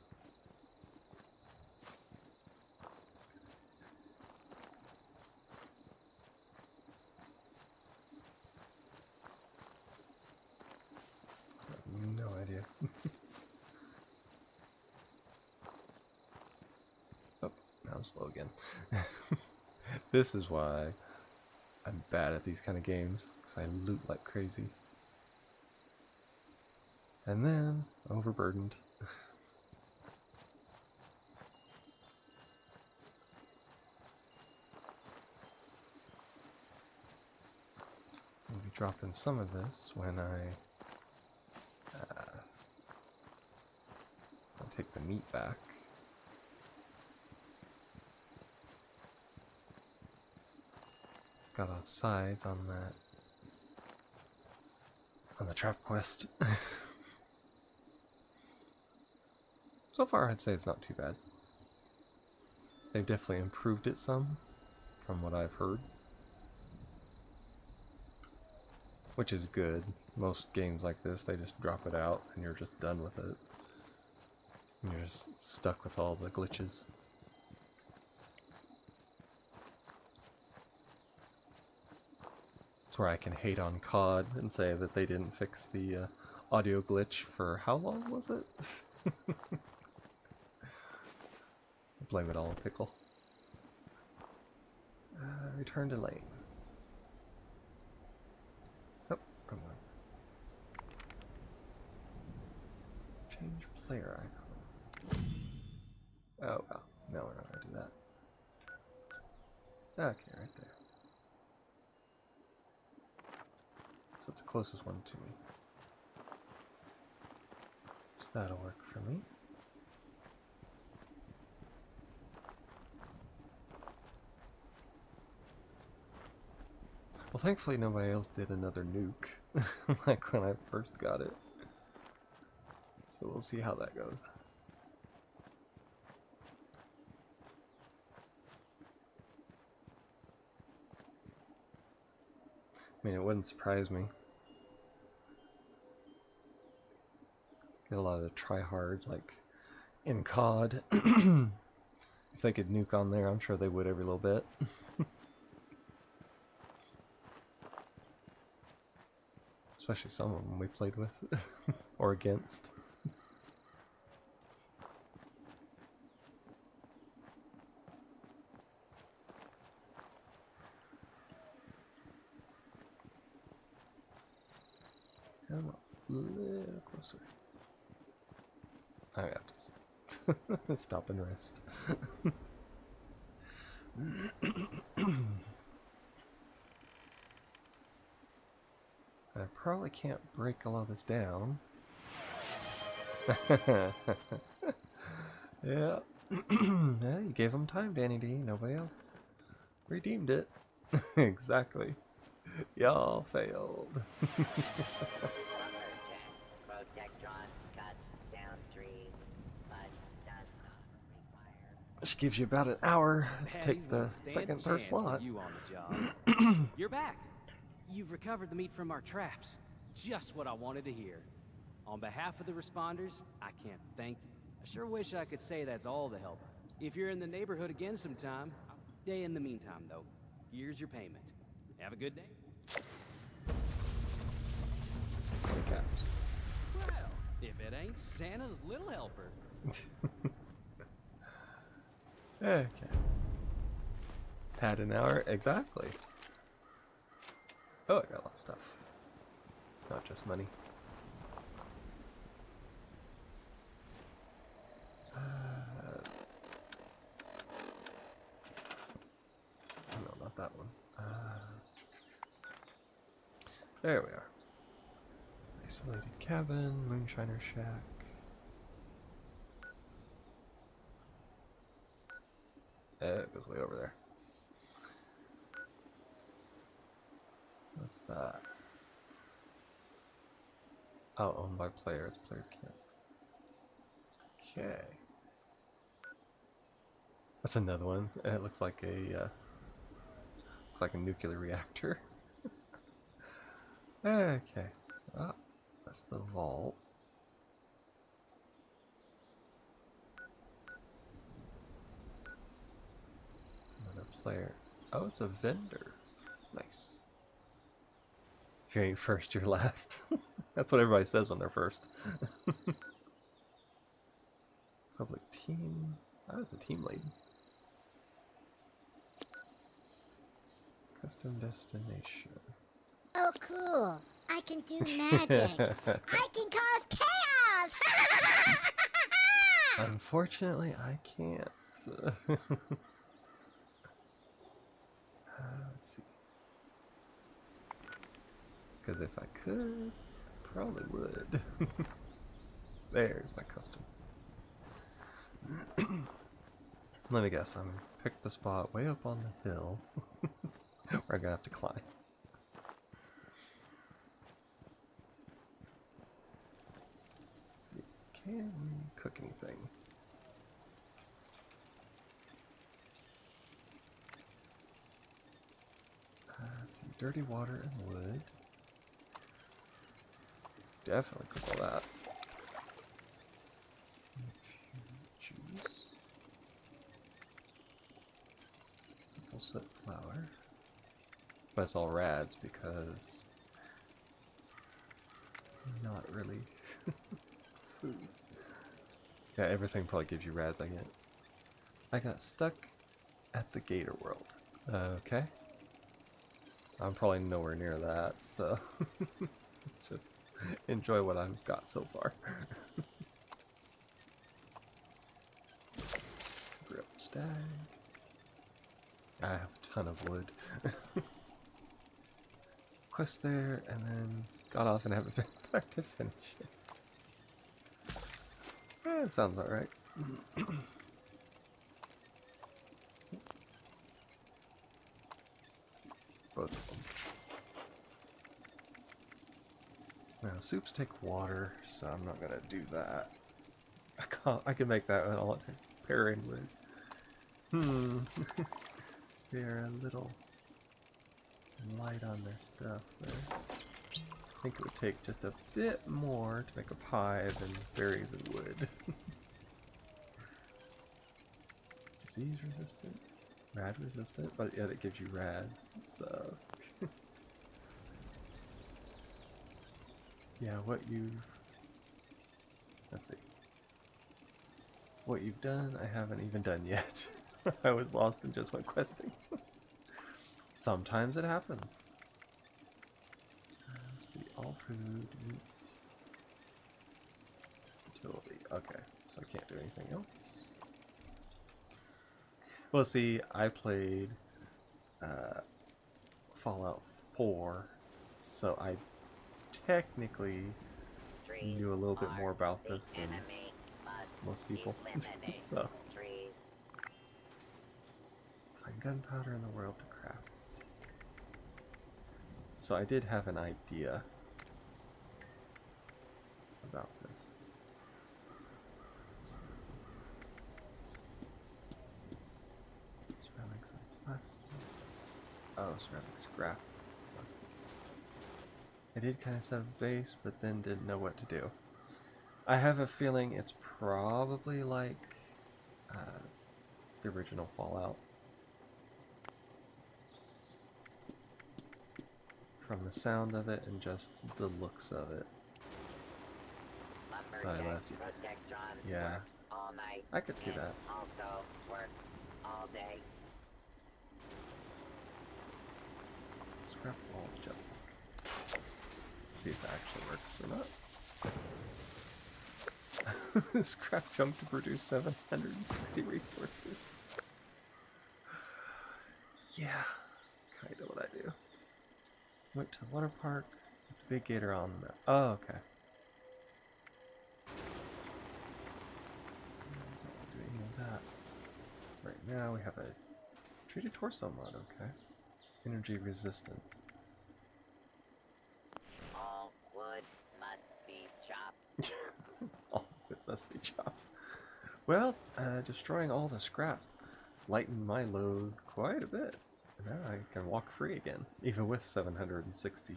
No idea. Oh, now I'm slow again. This is why I'm bad at these kind of games, because I loot like crazy. And then, overburdened. I'll be dropping some of this when I'll take the meat back. Got off sides on that. On the trap quest. So far, I'd say it's not too bad. They've definitely improved it some, from what I've heard. Which is good. Most games like this, they just drop it out and you're just done with it. And you're just stuck with all the glitches. That's where I can hate on COD and say that they didn't fix the audio glitch for how long was it? Blame it all on Pickle. Return to lane. Oh, wrong one. Change player icon. Oh, well, no, we're not gonna do that. Okay, right there. So it's the closest one to me. So that'll work for me. Well, thankfully nobody else did another nuke, like when I first got it. So we'll see how that goes. I mean, it wouldn't surprise me. Get a lot of tryhards like in COD. If they could nuke on there, I'm sure they would every little bit. Especially some of them we played with or against. Come on, a little closer. I have to stop and rest. I probably can't break all of this down. Yeah. Yeah, you gave them time, Danny D. Nobody else redeemed it. Exactly. Y'all failed. Which gives you about an hour to take the second, third slot. You on the job. You're back. You've recovered the meat from our traps. Just what I wanted to hear. On behalf of the responders, I can't thank you. I sure wish I could say that's all the help. If you're in the neighborhood again sometime, I'll stay in the meantime, though. Here's your payment. Have a good day. 20 caps. Well, if it ain't Santa's little helper. Okay. Had an hour, exactly. Oh, I got a lot of stuff. Not just money. No, not that one. There we are. Isolated cabin, moonshiner shack. It goes way over there. What's that? Oh, owned by player. It's player camp. Okay. That's another one. It looks like a nuclear reactor. Okay. Oh, that's the vault. It's another player. Oh, it's a vendor. Nice. If you ain't first, you're last. That's what everybody says when they're first. Public team. I was the team lead. Custom destination. Oh, cool. I can do magic. I can cause chaos! Unfortunately, I can't. Let's see. Because if I could, probably would. There's my custom. Let me guess, I'm picked the spot way up on the hill where I'm gonna have to climb. Let's see, can we cook anything? Let's see, dirty water and wood. Definitely cook all that. Juice. Simple set flour. But it's all rads because it's not really food. Yeah, everything probably gives you rads I get. I got stuck at the Gator World. Okay. I'm probably nowhere near that, so just enjoy what I've got so far. Grilled stag. I have a ton of wood. Quest there, and then got off and haven't been back to finish it. That sounds about right. Both of them. Now, soups take water, so I'm not gonna do that. I can make that all it takes pairing with. They're a little light on their stuff there. I think it would take just a bit more to make a pie than berries and wood. Disease resistant, rad resistant, but yet it gives you rads, so. Yeah, let's see. What you've done, I haven't even done yet. I was lost and just went questing. Sometimes it happens. Let's see, all food, meat, utility. Okay, so I can't do anything else. Well, see, I played Fallout 4, so I technically knew a little bit more about this than most people. So, find gunpowder in the world to craft. So I did have an idea about this. Ceramics and plastic. Oh, ceramic scrap. I did kind of set up a base, but then didn't know what to do. I have a feeling it's probably like the original Fallout. From the sound of it and just the looks of it. So I left it. Yeah, I could see that. Also works all day. Scrap wall jump. See if that actually works or not. Scrap junk to produce 760 resources. Yeah, kind of what I do. Went to the water park. It's a big gator on the map. Oh, okay. Don't do any of that. Right now we have a treated torso mod, okay. Energy resistance. All wood must be chopped. All of it must be chopped. Well, destroying all the scrap lightened my load quite a bit. Now I can walk free again, even with 760.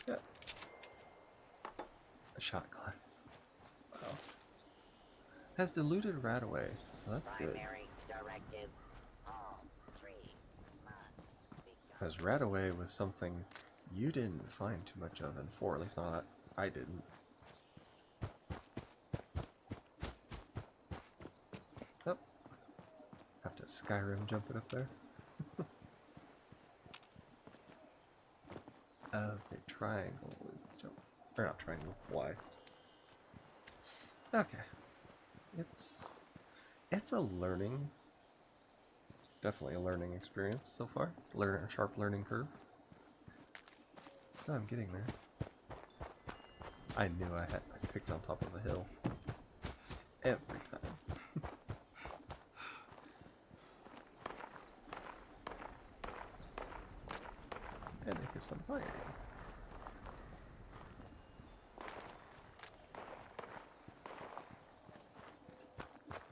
Yeah. A shot glass. Wow. Has diluted rat away, so that's good. Directive. All trees must be Because Radaway was something you didn't find too much of in 4, at least not I didn't. Oh. Have to Skyrim jump it up there. Okay, triangle jump. Or not triangle, Y. Okay. It's a learning, definitely a learning experience so far. A sharp learning curve. Oh, I'm getting there. I knew I picked on top of a hill. Every time. And I hear some fire.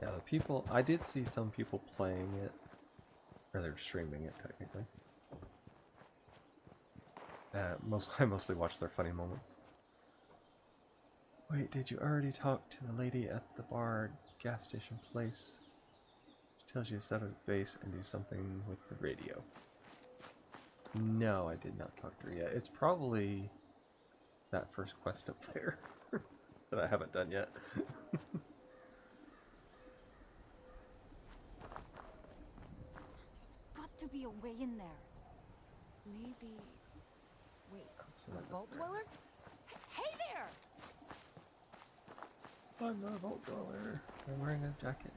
Yeah, the people, I did see some people playing it, or they're streaming it technically. I mostly watch their funny moments. Wait, did you already talk to the lady at the bar gas station place? She tells you to set up a base and do something with the radio. No, I did not talk to her yet. It's probably that first quest up there that I haven't done yet. There's got to be a way in there. Maybe. Wait, So a that's vault up there. dweller? Hey there! I'm not a vault dweller. I'm wearing a jacket.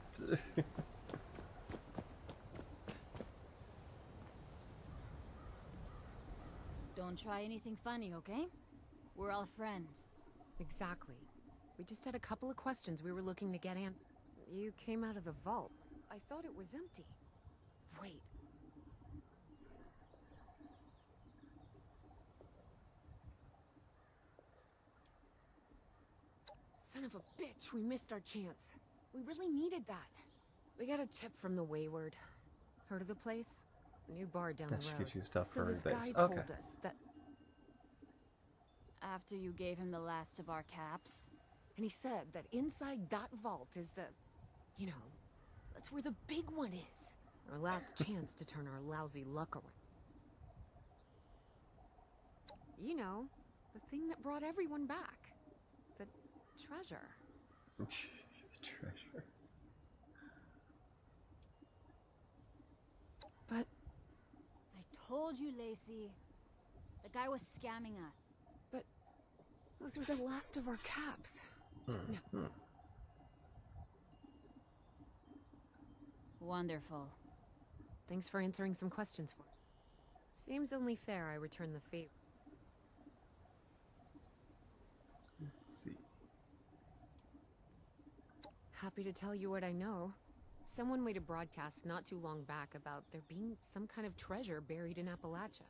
Don't try anything funny, okay? We're all friends. Exactly. We just had a couple of questions we were looking to get answered. You came out of the vault. I thought it was empty. Wait. Son of a bitch, we missed our chance. We really needed that. We got a tip from the Wayward. Heard of the place? A new bar down the That road. gives you stuff So for this base. guy Okay. told us that... After you gave him the last of our caps? And he said that inside that vault is the... You know, that's where the big one is. Our last chance to turn our lousy luck around. You know, the thing that brought everyone back. The treasure. Treasure. But... I told you, Lacey. The guy was scamming us. But... those were the last of our caps. No. Wonderful. Thanks for answering some questions for me. Seems only fair I return the favor. Let's see. Happy to tell you what I know. Someone made a broadcast not too long back about there being some kind of treasure buried in Appalachia.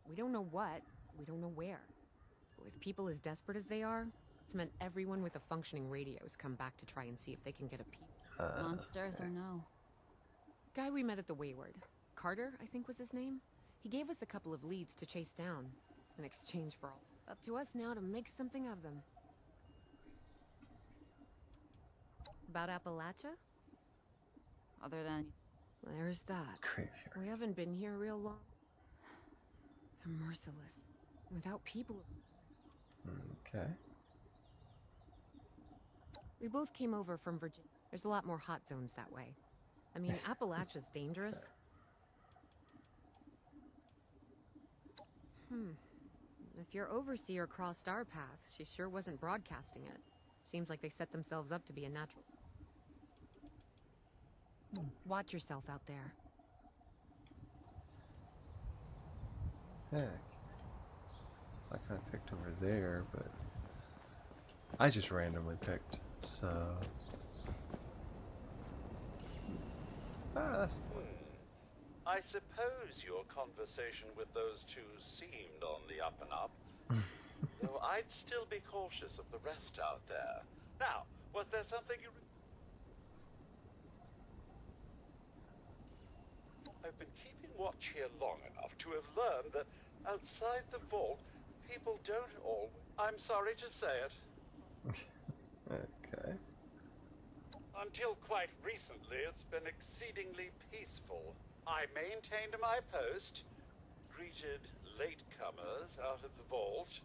We don't know what, we don't know where. But with people as desperate as they are, it's meant everyone with a functioning radio has come back to try and see if they can get a piece. Monsters or no? Guy we met at the Wayward. Carter, I think was his name. He gave us a couple of leads to chase down, in exchange for all. Up to us now to make something of them. About Appalachia? Other than... There's that. Graveyard. We haven't been here real long. They're merciless. Without people... Okay. We both came over from Virginia. There's a lot more hot zones that way. I mean, Appalachia's dangerous. If your overseer crossed our path, she sure wasn't broadcasting it. Seems like they set themselves up to be a natural... Watch yourself out there. Heck. So I kind of picked over there, but I just randomly picked, so... that's... I suppose your conversation with those two seemed on the up and up. Though I'd still be cautious of the rest out there. Now, was there something you... I've been keeping watch here long enough to have learned that outside the vault, people don't all... I'm sorry to say it. Okay. Until quite recently, it's been exceedingly peaceful. I maintained my post, greeted latecomers out of the vault,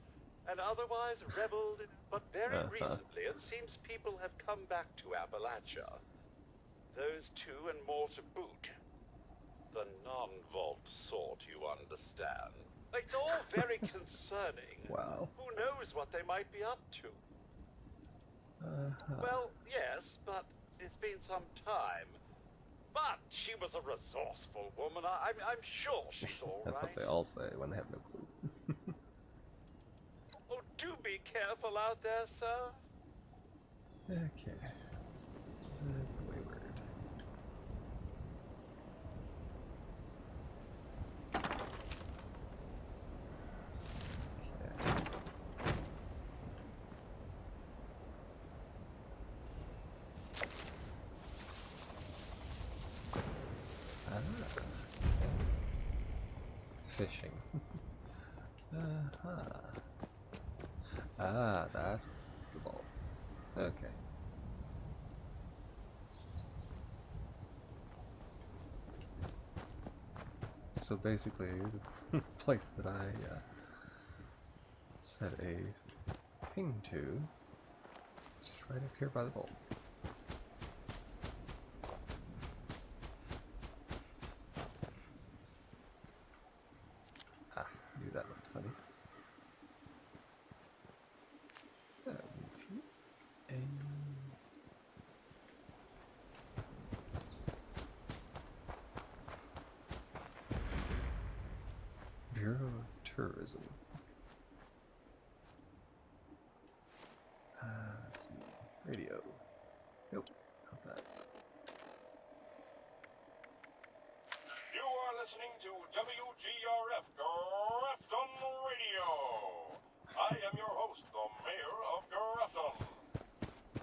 and otherwise reveled in... But very recently, it seems people have come back to Appalachia. Those two and more to boot. The non-vault sort, you understand. It's all very concerning. Wow. Who knows what they might be up to? Well, yes, but it's been some time. But she was a resourceful woman. I'm sure she's all That's right. what they all say when they have no clue. Oh, do be careful out there, sir. Okay. Wayward. Fishing. That's the ball. Okay. So basically, the place that I set a ping to is just right up here by the bowl. Knew that looked funny. Bureau of Tourism. Let's see. Radio. Nope, not that. listening to WGRF Grafton Radio. I am your host, the mayor of Grafton.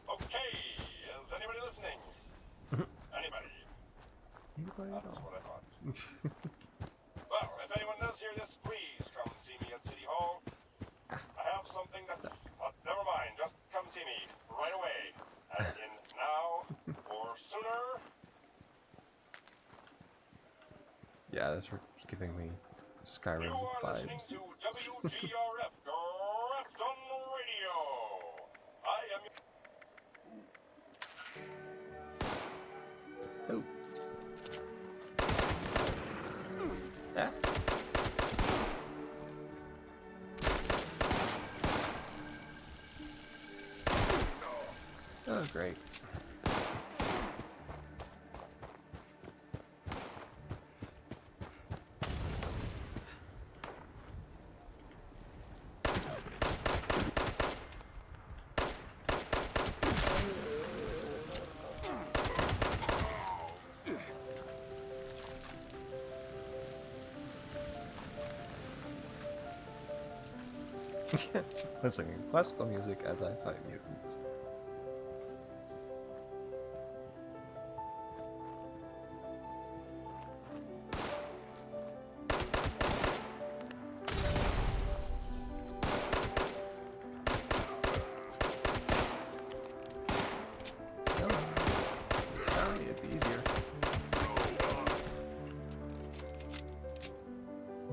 Okay, is anybody listening? Anybody? That's what I thought. Well, if anyone does hear this, please come see me at City Hall. I have something that... never mind, just come see me right away. As in now or sooner. Yeah, that's giving me Skyrim vibes. To WGRF Grafton Radio. I am... Oh. Yeah. Oh, great. Listening to classical music as I fight mutants. It'd be easier.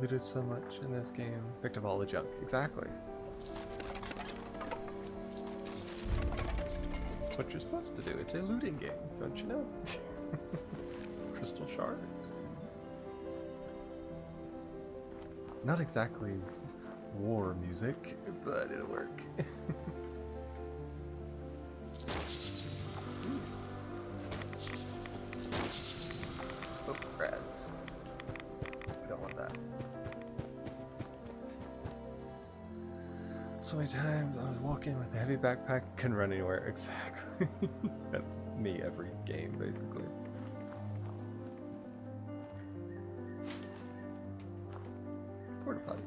Looted so much in this game. Picked up all the junk. Exactly. That's what you're supposed to do. It's a looting game, don't you know? Crystal shards. Not exactly war music, but it'll work. Oh, rats. We don't want that. So many times I was walking with a heavy backpack, couldn't run anywhere. Exactly. That's me every game, basically. Porta potty.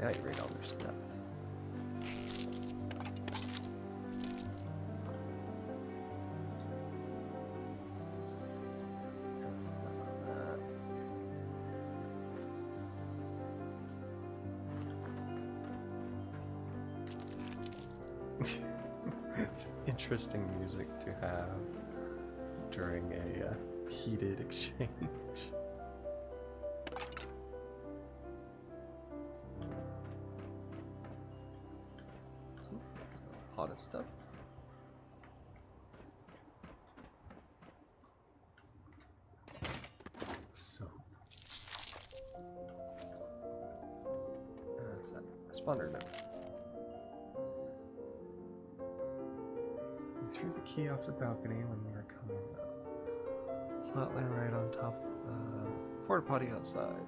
Now you read all their stuff. Interesting music to have during a heated exchange. Pot of stuff. So that's that responder note. We threw the key off the balcony when we were coming up. Saw it land right on top of the porta potty outside.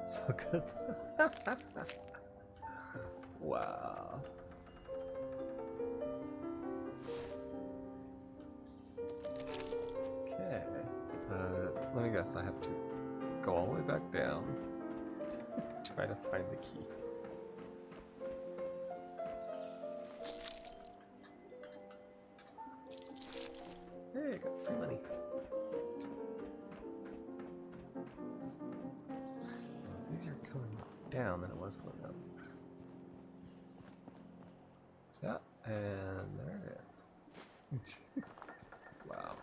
So good. Wow. Okay, so let me guess, I have to go all the way back down, try to find the key. Hey, I got free money. It's easier coming down than it was going up. Yeah, and there it is. Wow.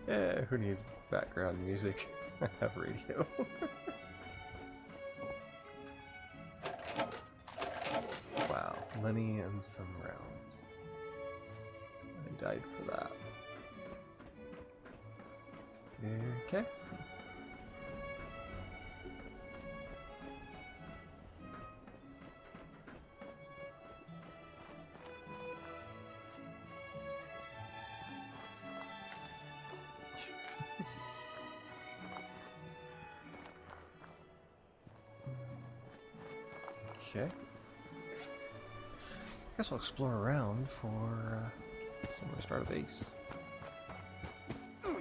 Yeah, who needs background music? I have radio. Wow, money and some rounds. I died for that. Okay. Okay. Guess we'll explore around for somewhere to start a base. Oh.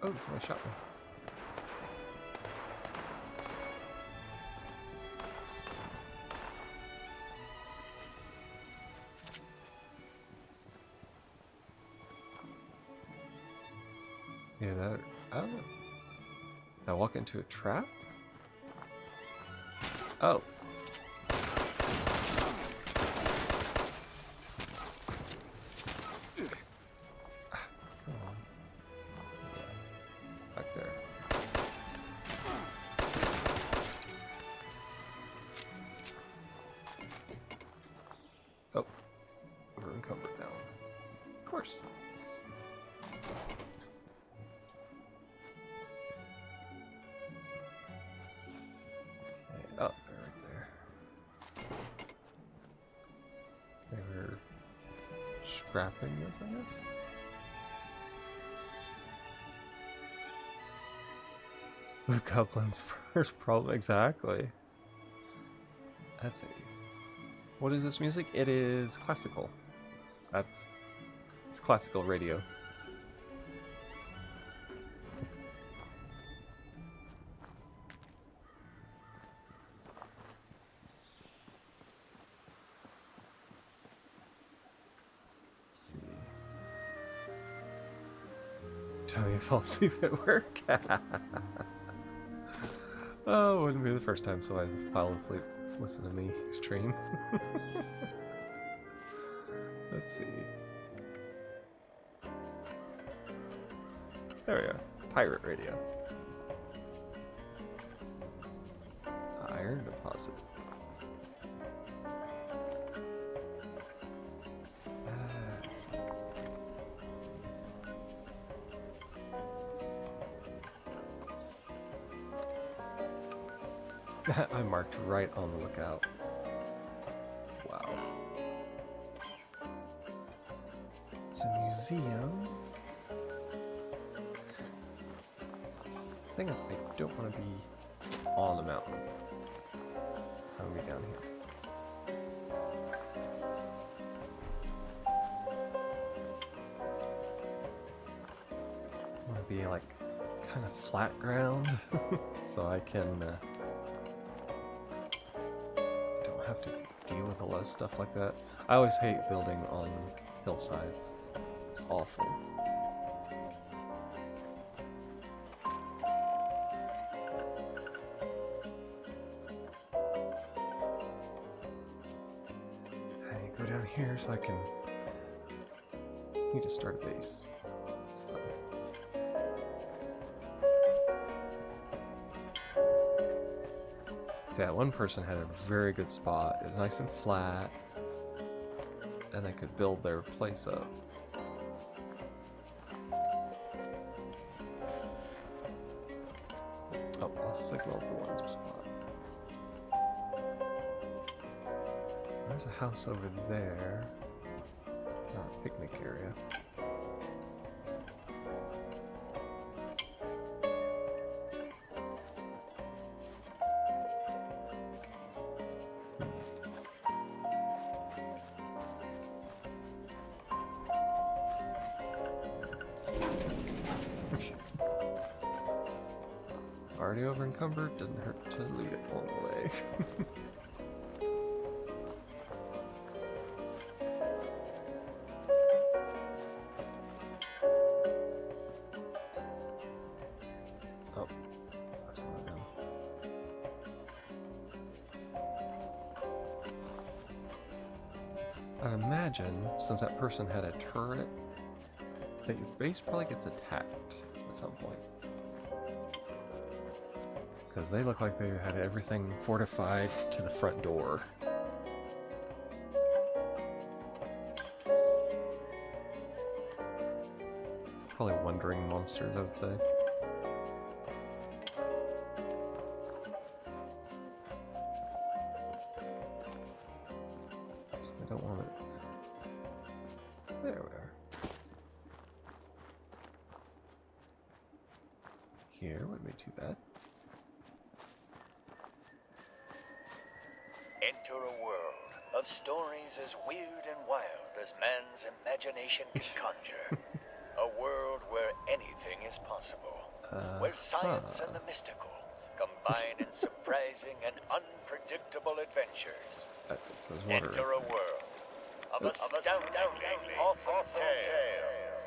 Oh, somebody shot me. Yeah, that. I don't know. Did I walk into a trap? Oh. Come on. Back there. Oh. We're encumbered now. Of course. Oh, they're right there. They were scrapping this, I guess? The goblin's first problem, exactly. That's it. What is this music? It is classical. It's classical radio. Tell me to fall asleep at work. Oh, it wouldn't be the first time somebody just fell asleep. Listen to me stream. Let's see. There we go. Pirate radio. Iron deposit. Let's see. I marked right on the lookout. Wow. It's a museum. The thing is, I don't want to be on the mountain. So I'm gonna be down here. I want to be like kind of flat ground so I can don't have to deal with a lot of stuff like that. I always hate building on hillsides. It's awful. Go down here so I can need to start a base. So. See, that one person had a very good spot. It was nice and flat, and they could build their place up. Oh, I'll signal the one spot. There's a house over there. It's not a picnic area. Already over encumbered, doesn't hurt to leave it along the way. Oh, that's what I've done. I'd imagine, since that person had a turret, that your base probably gets attacked at some point. Because they look like they had everything fortified to the front door. Probably wandering monsters, I would say. So I don't want it. There we are. Here wouldn't be too bad. Enter a world of stories as weird and wild as man's imagination can conjure. A world where anything is possible. Where science and the mystical combine in surprising and unpredictable adventures. Enter a world of astounding, awesome tales.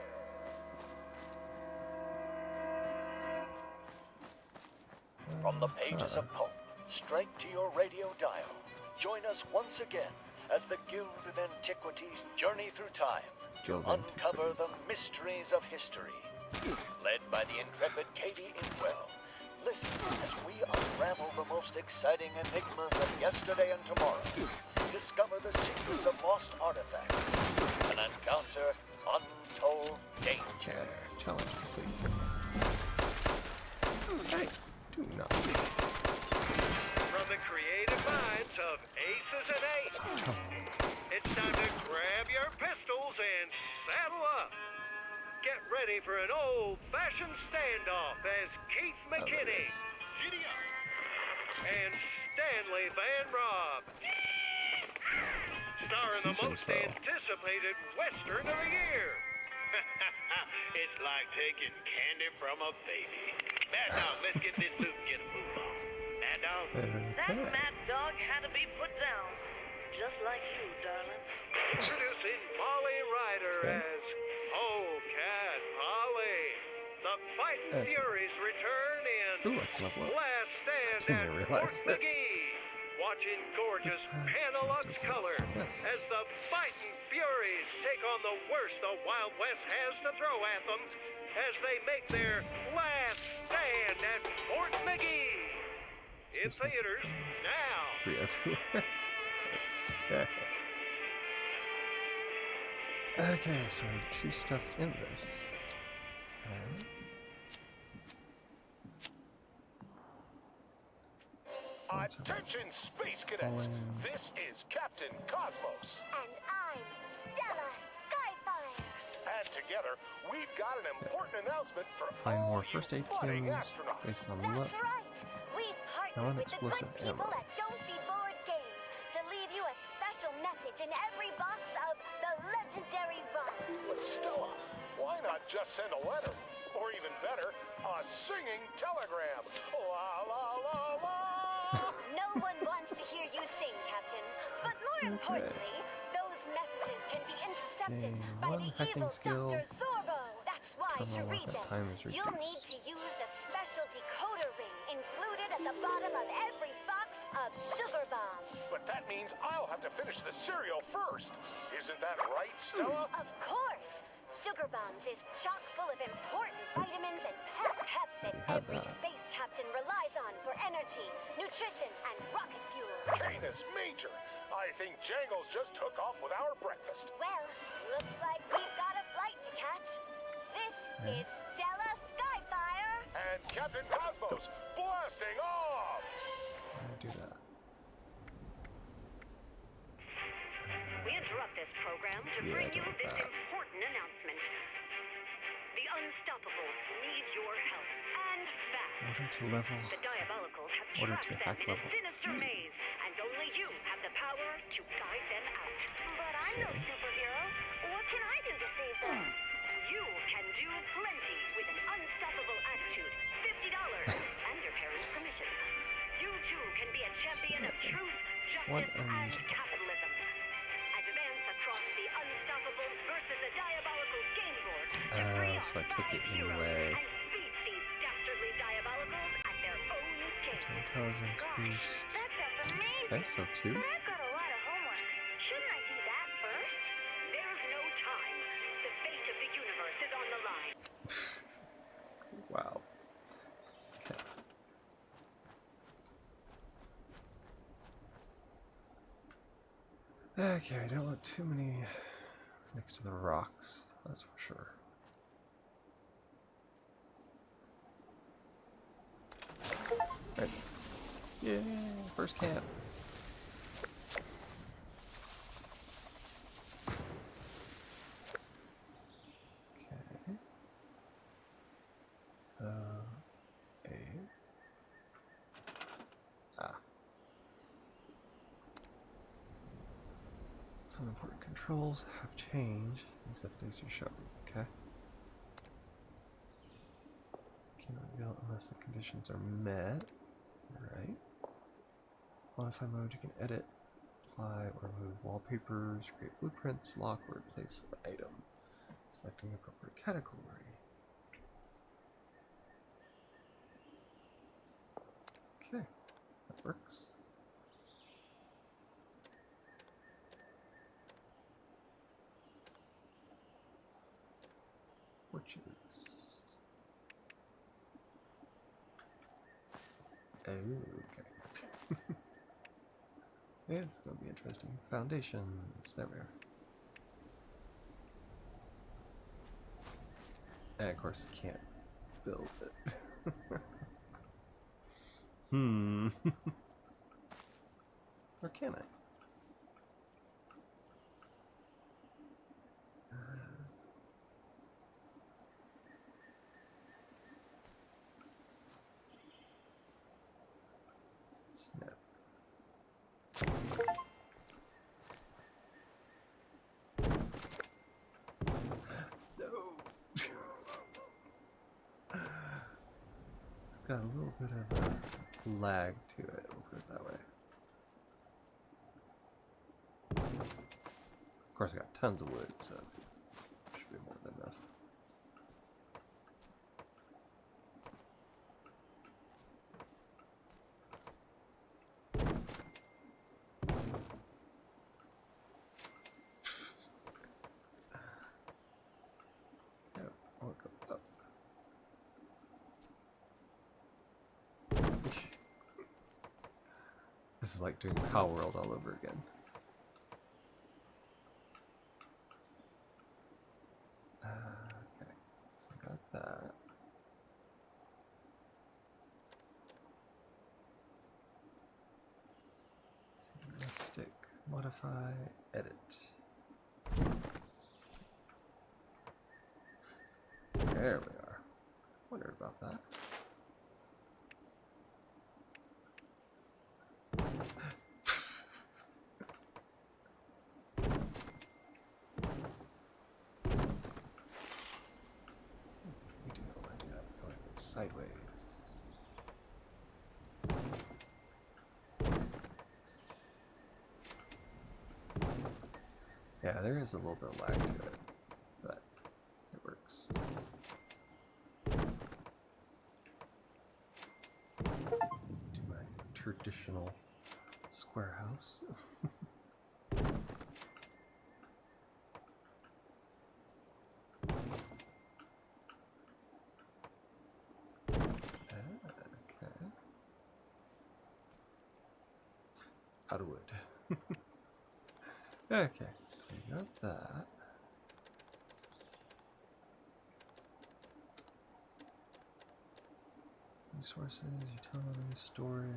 From the pages of pulp, straight to your radio dial. Join us once again as the Guild of Antiquities journey through time to uncover the mysteries of history. Led by the intrepid Katie Inwell, listen as we unravel the most exciting enigmas of yesterday and tomorrow. Discover the secrets of lost artifacts and encounter untold danger. Challenge complete. Do not. From the creative minds of Aces and Eights, it's time to grab your pistols and saddle up. Get ready for an old-fashioned standoff as Keith McKinney, Giddy up, and Stanley Van Robb star in the most anticipated Western of the year. It's like taking candy from a baby. Mad Dog, let's get this loot and get a move on. Mad Dog? That mad dog had to be put down. Just like you, darling. Introducing Molly Ryder as Cat Polly. The Fighting Furies return in Last Stand at Fort McGee. Watching gorgeous Panelux color as the Fighting Furies take on the worst the Wild West has to throw at them as they make their last stand at Fort McGee. In theaters now. Free everywhere. Okay, so choose stuff in this. Okay. Attention, Space Cadets! This is Captain Cosmos. And I'm Stella Skyfire. And together, we've got an important announcement for Find all more you first aid budding kits astronauts. based on That's right. We've partnered with the good Non-explosive people ammo. at Don't Be Bored Games to leave you a special message in every box of the legendary run. But Stella, why not just send a letter? Or even better, a singing telegram. La la la la! No one wants to hear you sing, Captain. But more importantly, those messages can be intercepted by the evil Dr. Zorbo. That's why to read them, you'll need to use the special decoder ring included at the bottom of every box of sugar bombs. But that means I'll have to finish the cereal first. Isn't that right, Stella? Of course! Sugar Bombs is chock full of important vitamins and pep that every space captain relies on for energy, nutrition, and rocket fuel. Canis Major! I think Jangles just took off with our breakfast. Well, looks like we've got a flight to catch. This is Stella Skyfire. And Captain Cosmos blasting off! Do that. We interrupt this program to bring you this important announcement. The Unstoppables need your help, and fast. Order to level. The Diabolicals have Order trapped to them hack in a level sinister 3. maze, and only you have the power to guide them out. But I'm no superhero. What can I do to save them? You can do plenty with an unstoppable attitude, $50, and your parents' permission. You too can be a champion of truth, justice, and capitalism. Advance across the Unstoppables versus the Diabolicals game board to free our So I took it heroes anyway. and beat these dastardly Diabolicals at their own game. Intelligence boost. That sounds amazing. Okay, so 2. But I've got a lot of homework. Shouldn't I do that first? There's no time. The fate of the universe is on the line. Wow. Okay, I don't want too many next to the rocks, that's for sure. Right. Yay, first camp. Okay. So, Some important controls have changed. These updates are shown. Okay. Can't reveal unless the conditions are met. Alright. Modify mode, you can edit, apply, or remove wallpapers, create blueprints, lock, or replace an item. Selecting the appropriate category. Okay, that works. Orchards. Oh, okay. It's gonna be interesting. Foundations. There we are. And of course, you can't build it. Or can I? Snap. No. It's got a little bit of a lag to it, we'll put it that way. Of course, I got tons of wood, so should be more than enough. I'll go up. This is like doing Power World all over again. Okay, so I got that. Let's see, left stick, modify, edit. There we are. Wondered about that. We do not want to do that. We want to go sideways. Yeah, there is a little bit of lag to it, but it works. Do my traditional square house. Okay. Out of wood. Okay, so we got that. Resources, utility, storage.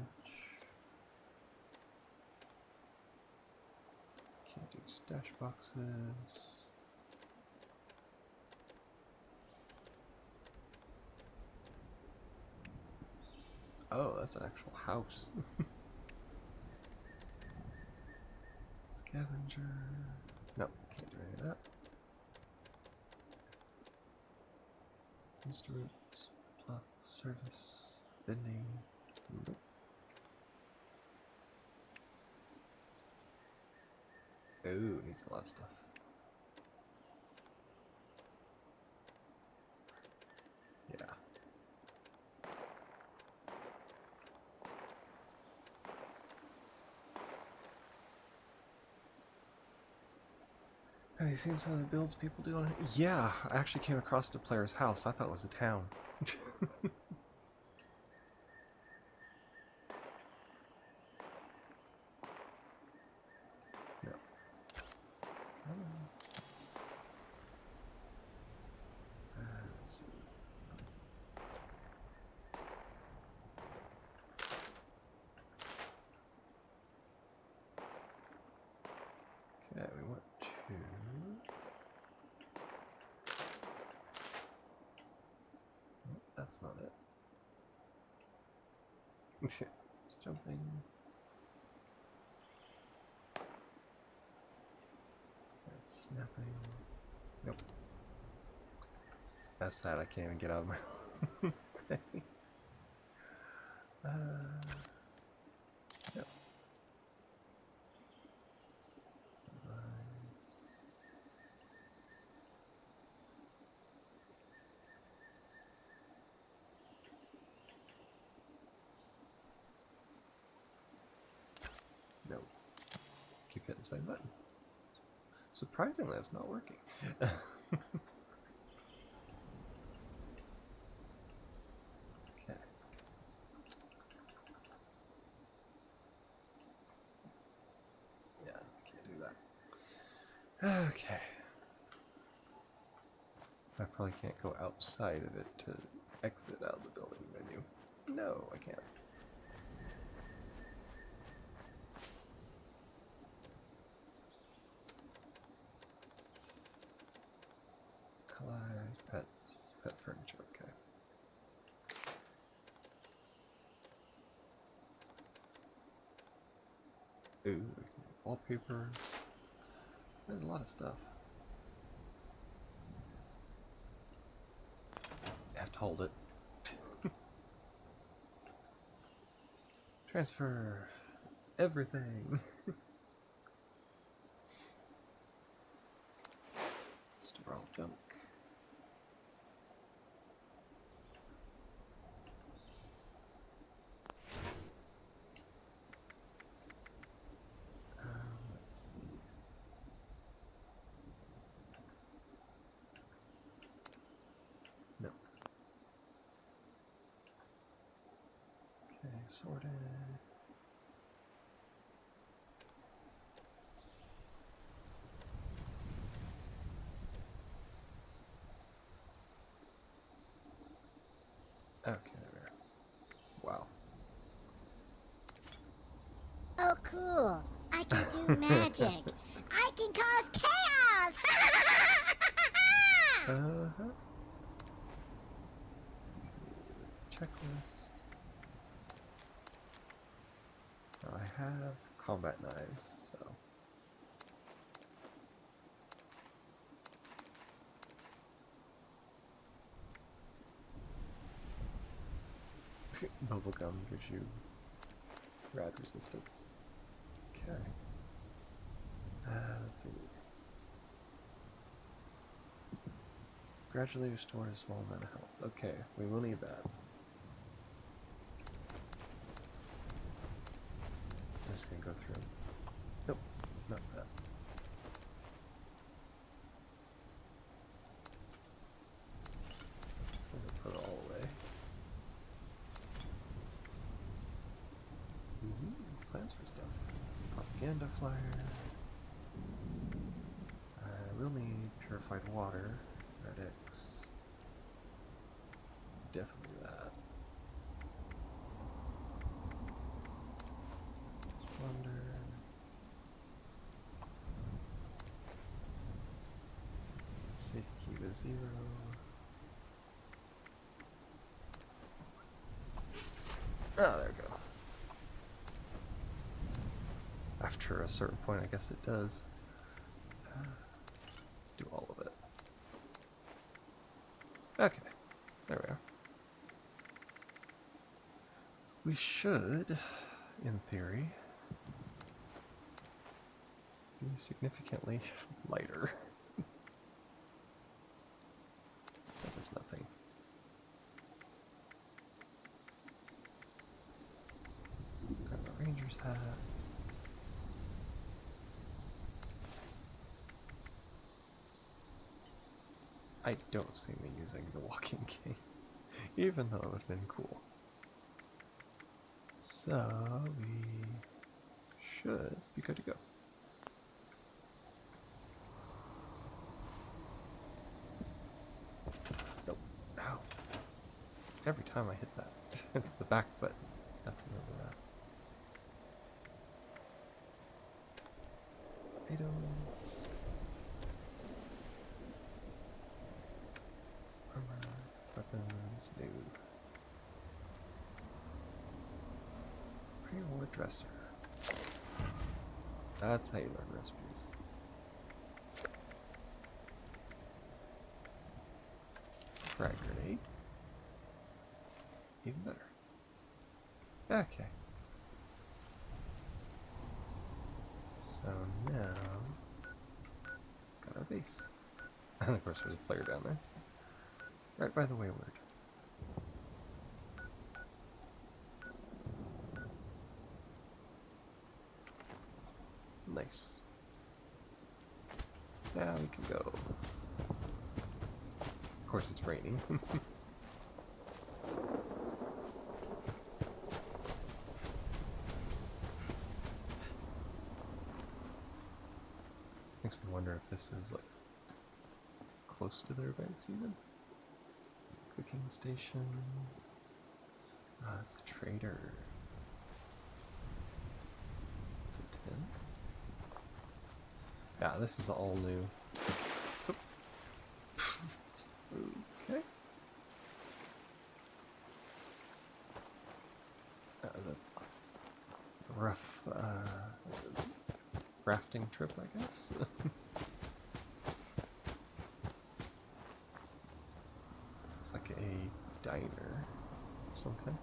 Can't do stash boxes. Oh, that's an actual house. Scavenger. No, can't do any of that. Instruments, block, service, vending. Nope. Ooh, needs a lot of stuff. Yeah. Have you seen some of the builds people do on it? Yeah, I actually came across the player's house. I thought it was a town. No. Let's see. Okay, we want to... Oh, that's not it. It's jumping. Snapping. Nope. That's sad. I can't even get out of my thing. Yep. No. Keep hitting the same button. Surprisingly, it's not working. Okay. Yeah, can't do that. Okay. I probably can't go outside of it to exit out of the building menu. No, I can't. Colors, pets, pet furniture, okay. Ooh, wallpaper. There's a lot of stuff. I have to hold it. Transfer everything. Store all junk. Let's see. No. Okay, sorted. Okay, there. Wow. Oh, cool. I can do magic. I can cause chaos! Uh-huh. Checklist. Now I have combat knives, so. Bubblegum gives you rad resistance. Okay. Let's see. Gradually restore a small amount of health. Okay, we will need that. I'm just gonna go through. Nope, not that. I'm gonna put it all away. Plans for stuff. Propaganda flyer. I will need purified water. Radix. Definitely that. Splendor. Safe key to 0. Ah, there we go. After a certain point, I guess it does. Do all of it. Okay, there we are. We should, in theory, be significantly lighter. That is nothing. Grab a ranger's hat. I don't see me using the walking cane, even though it would have been cool. So we should be good to go. Nope. Ow. Every time I hit that, it's the back button. I have to remember that. Items. Armor. Weapons. New. Pre-war dresser. That's how you learn recipes. frag grenade. Even better. Okay. So now, got our base. And of course there's a player down there. Right by the wayward. Nice. Now we can go. Of course it's raining. Makes me wonder if this is like close to their base even. Cooking station. Ah, it's a trader. Is it 10? Yeah, this is all new. Okay. The rough rafting trip, I guess. It's like a diner or something.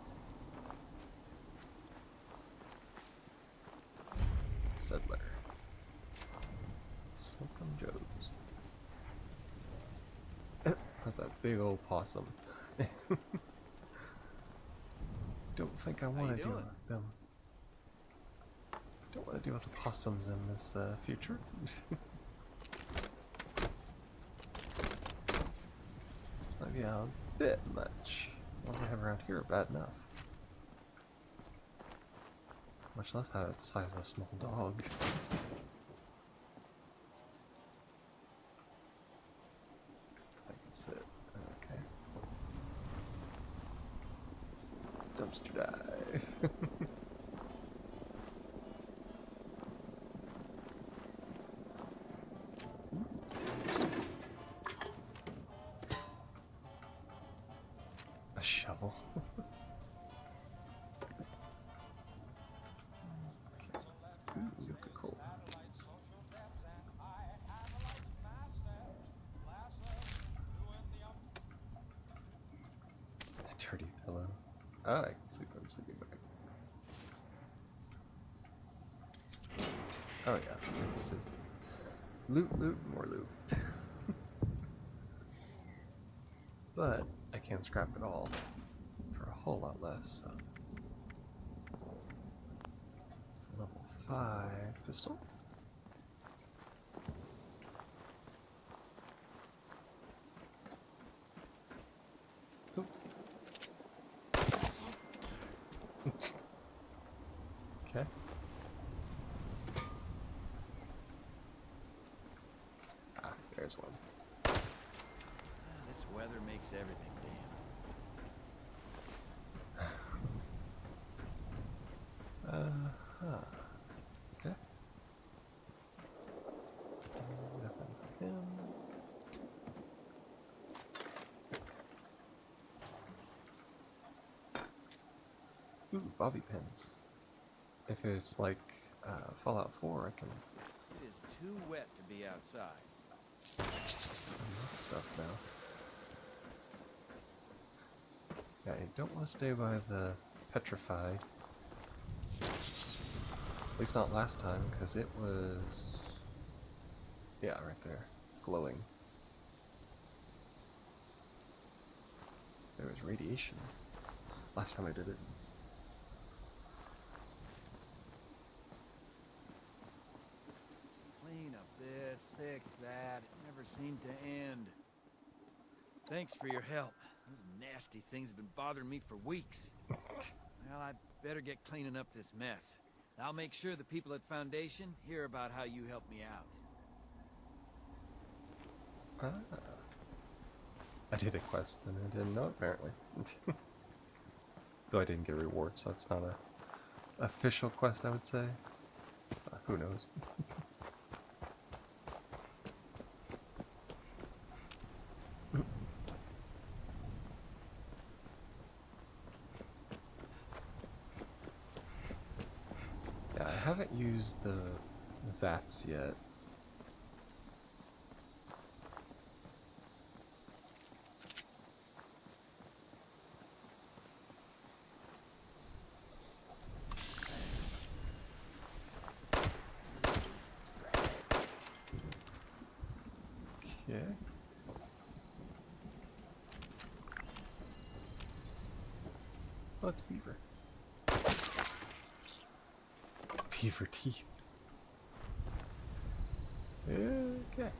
Settler. Slocum Joe's. That's a big old possum. Don't think I want to deal with them. Don't want to deal with the possums in this future. Might be a bit much. What do I have around here are bad enough. Much less have it the size of a small dog. I can sit. Okay. Dumpster dive. A shovel. Ooh, cool. A dirty pillow. Oh, I can sleep on a sleeping bag. Oh yeah, it's just loot, loot, more loot. But I can't scrap it all for a whole lot less. So. It's a level 5 pistol. Oh. Okay. Ah, there's one. This weather makes everything damn. Okay. Nothing for him. Ooh, bobby pins. If it's like Fallout 4, I can. It is too wet to be outside. Stuff now. Yeah, I don't want to stay by the petrified. At least not last time, because it was... yeah, right there. Glowing. There was radiation. Last time I did it. Clean up this, fix that. It never seemed to end. Thanks for your help. Those nasty things have been bothering me for weeks. Well, I'd better get cleaning up this mess. I'll make sure the people at Foundation hear about how you helped me out. Ah. I did a quest and I didn't know, apparently. Though I didn't get a reward, so it's not a official quest, I would say. Who knows? Yeah, I haven't used the VATS yet. Oh, it's beaver. Beaver teeth. Okay.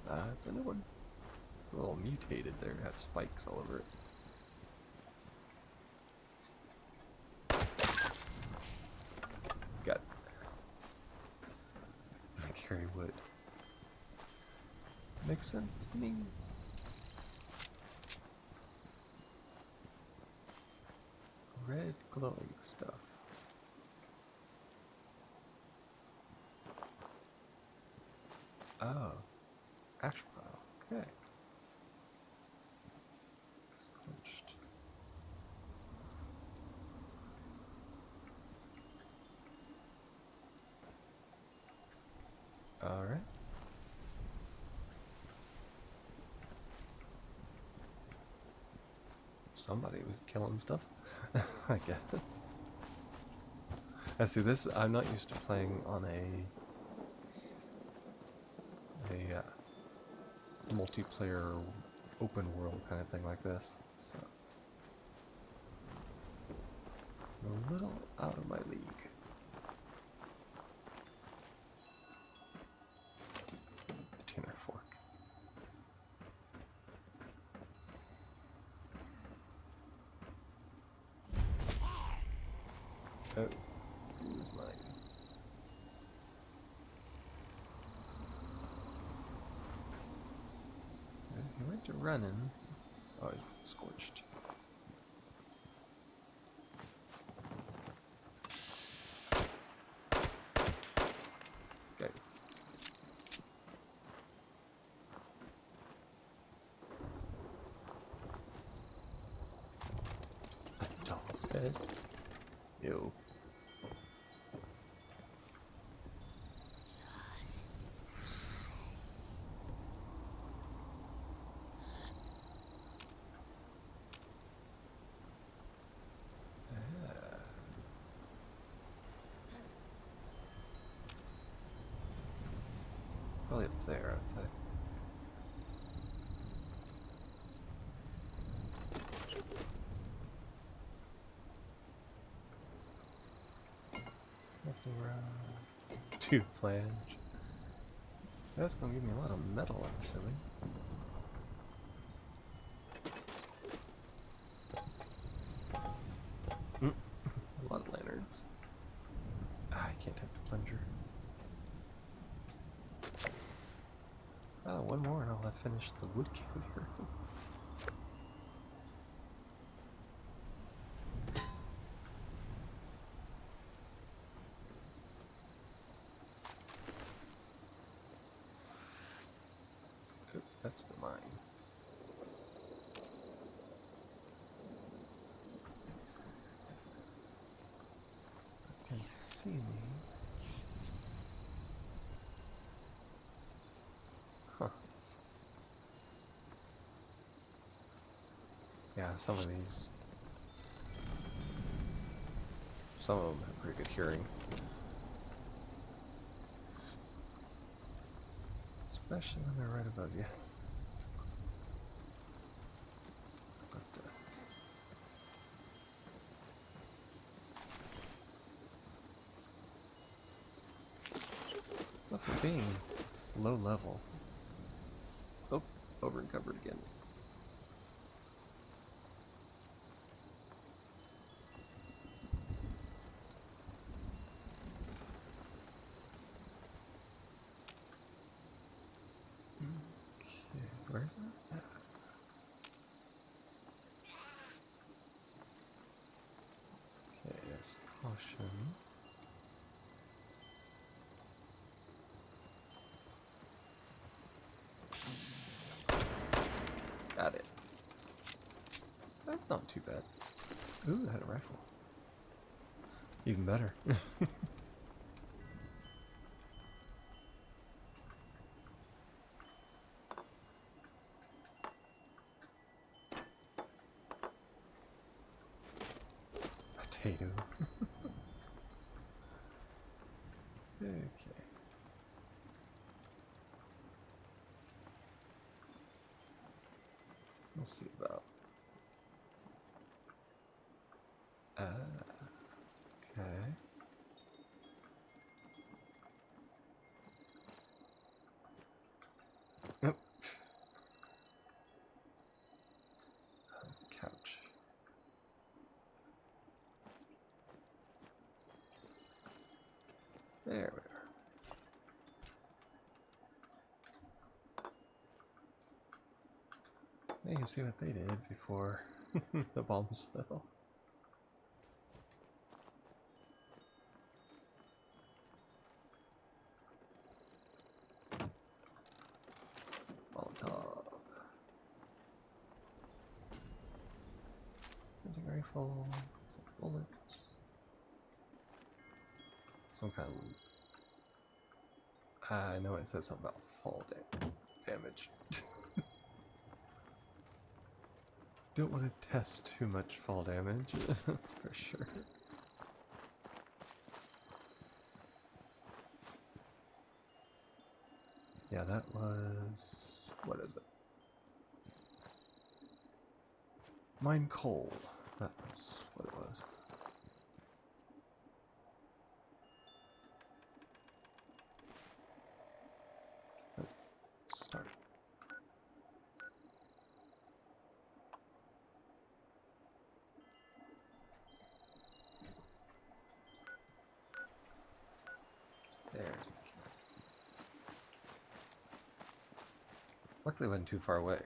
That's a new one. It's a little mutated there. It had spikes all over it. Got it. I carry wood. Makes sense to me. Red glowing stuff. Oh. Ash pile. Okay. Scorched. Alright. Somebody was killing stuff, I guess. I see this. I'm not used to playing on a multiplayer open world kind of thing like this, so I'm a little out of my league. Tinner fork. Oh, who's mine? He went to running. Oh, he's scorched. Okay. That's a doll's head. Ew. Probably up there, I'd say. Two flange. That's gonna give me a lot of metal, I'm assuming. A lot of lanterns. I can't have the plunger. Oh, one more and I'll have finished the wood gathering. Oh, that's the mine. You can see me. Huh. Yeah, some of them have pretty good hearing. Especially when they're right above you. But for being low level. Oh, over encumbered again. Okay, where's that? Okay, yes, caution. Got it. That's not too bad. Ooh, I had a rifle. Even better. Potato. Okay. We'll see about Okay. Nope. Couch. There we are. Now you can see what they did before the bombs fell. Molotov. Hunting rifle. Some bullets. Some kind of... I know it says something about fall damage. Don't want to test too much fall damage, that's for sure. Yeah, that was... what is it? Mine coal. That was what it was. Let's start. There's my key. Luckily I wasn't too far away.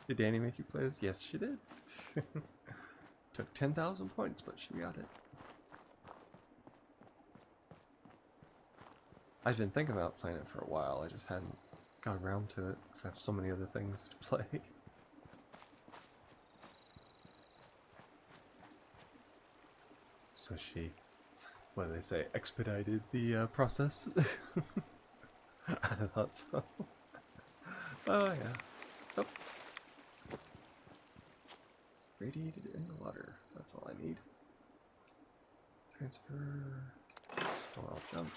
Did Danny make you play this? Yes, she did. Took 10,000 points, but she got it. I've been thinking about playing it for a while. I just hadn't got around to it because I have so many other things to play. So she, what do they say, expedited the process? I thought so. Oh yeah. Oh. Radiated in the water. That's all I need. Transfer. Store all jump.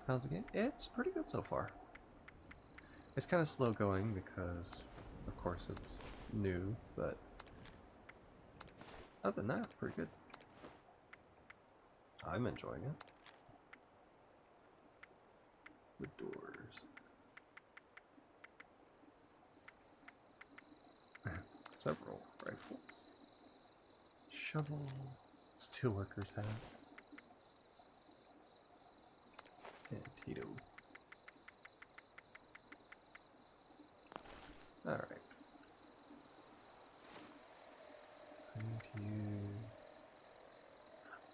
How's the game? It's pretty good so far. It's kind of slow going because, of course, it's new, but other than that, pretty good. I'm enjoying it. The doors. Several rifles. Shovel. Steelworkers hat. And Tito. Alright. So I need to use...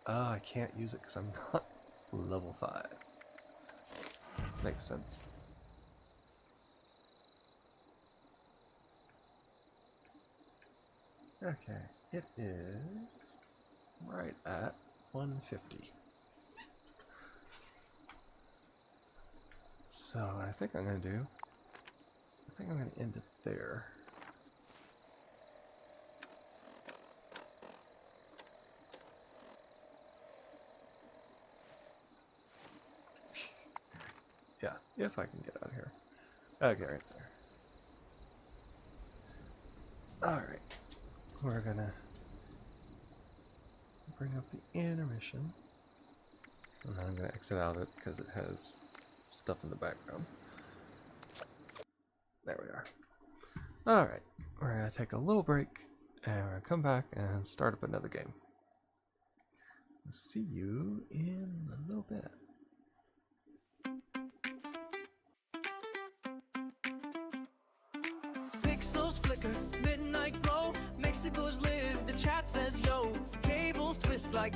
Oh, I can't use it because I'm not level 5. Makes sense. Okay, it is right at 150. So I think I'm going to end it there. Yeah, if I can get out of here. Okay, right there. Alright. We're gonna bring up the intermission. And I'm gonna exit out of it because it has stuff in the background. There we are. Alright. We're gonna take a little break and we're gonna come back and start up another game. We'll see you in a little bit. Pixels flicker, midnight glow, Mexicans live, the chat says yo, cables twist like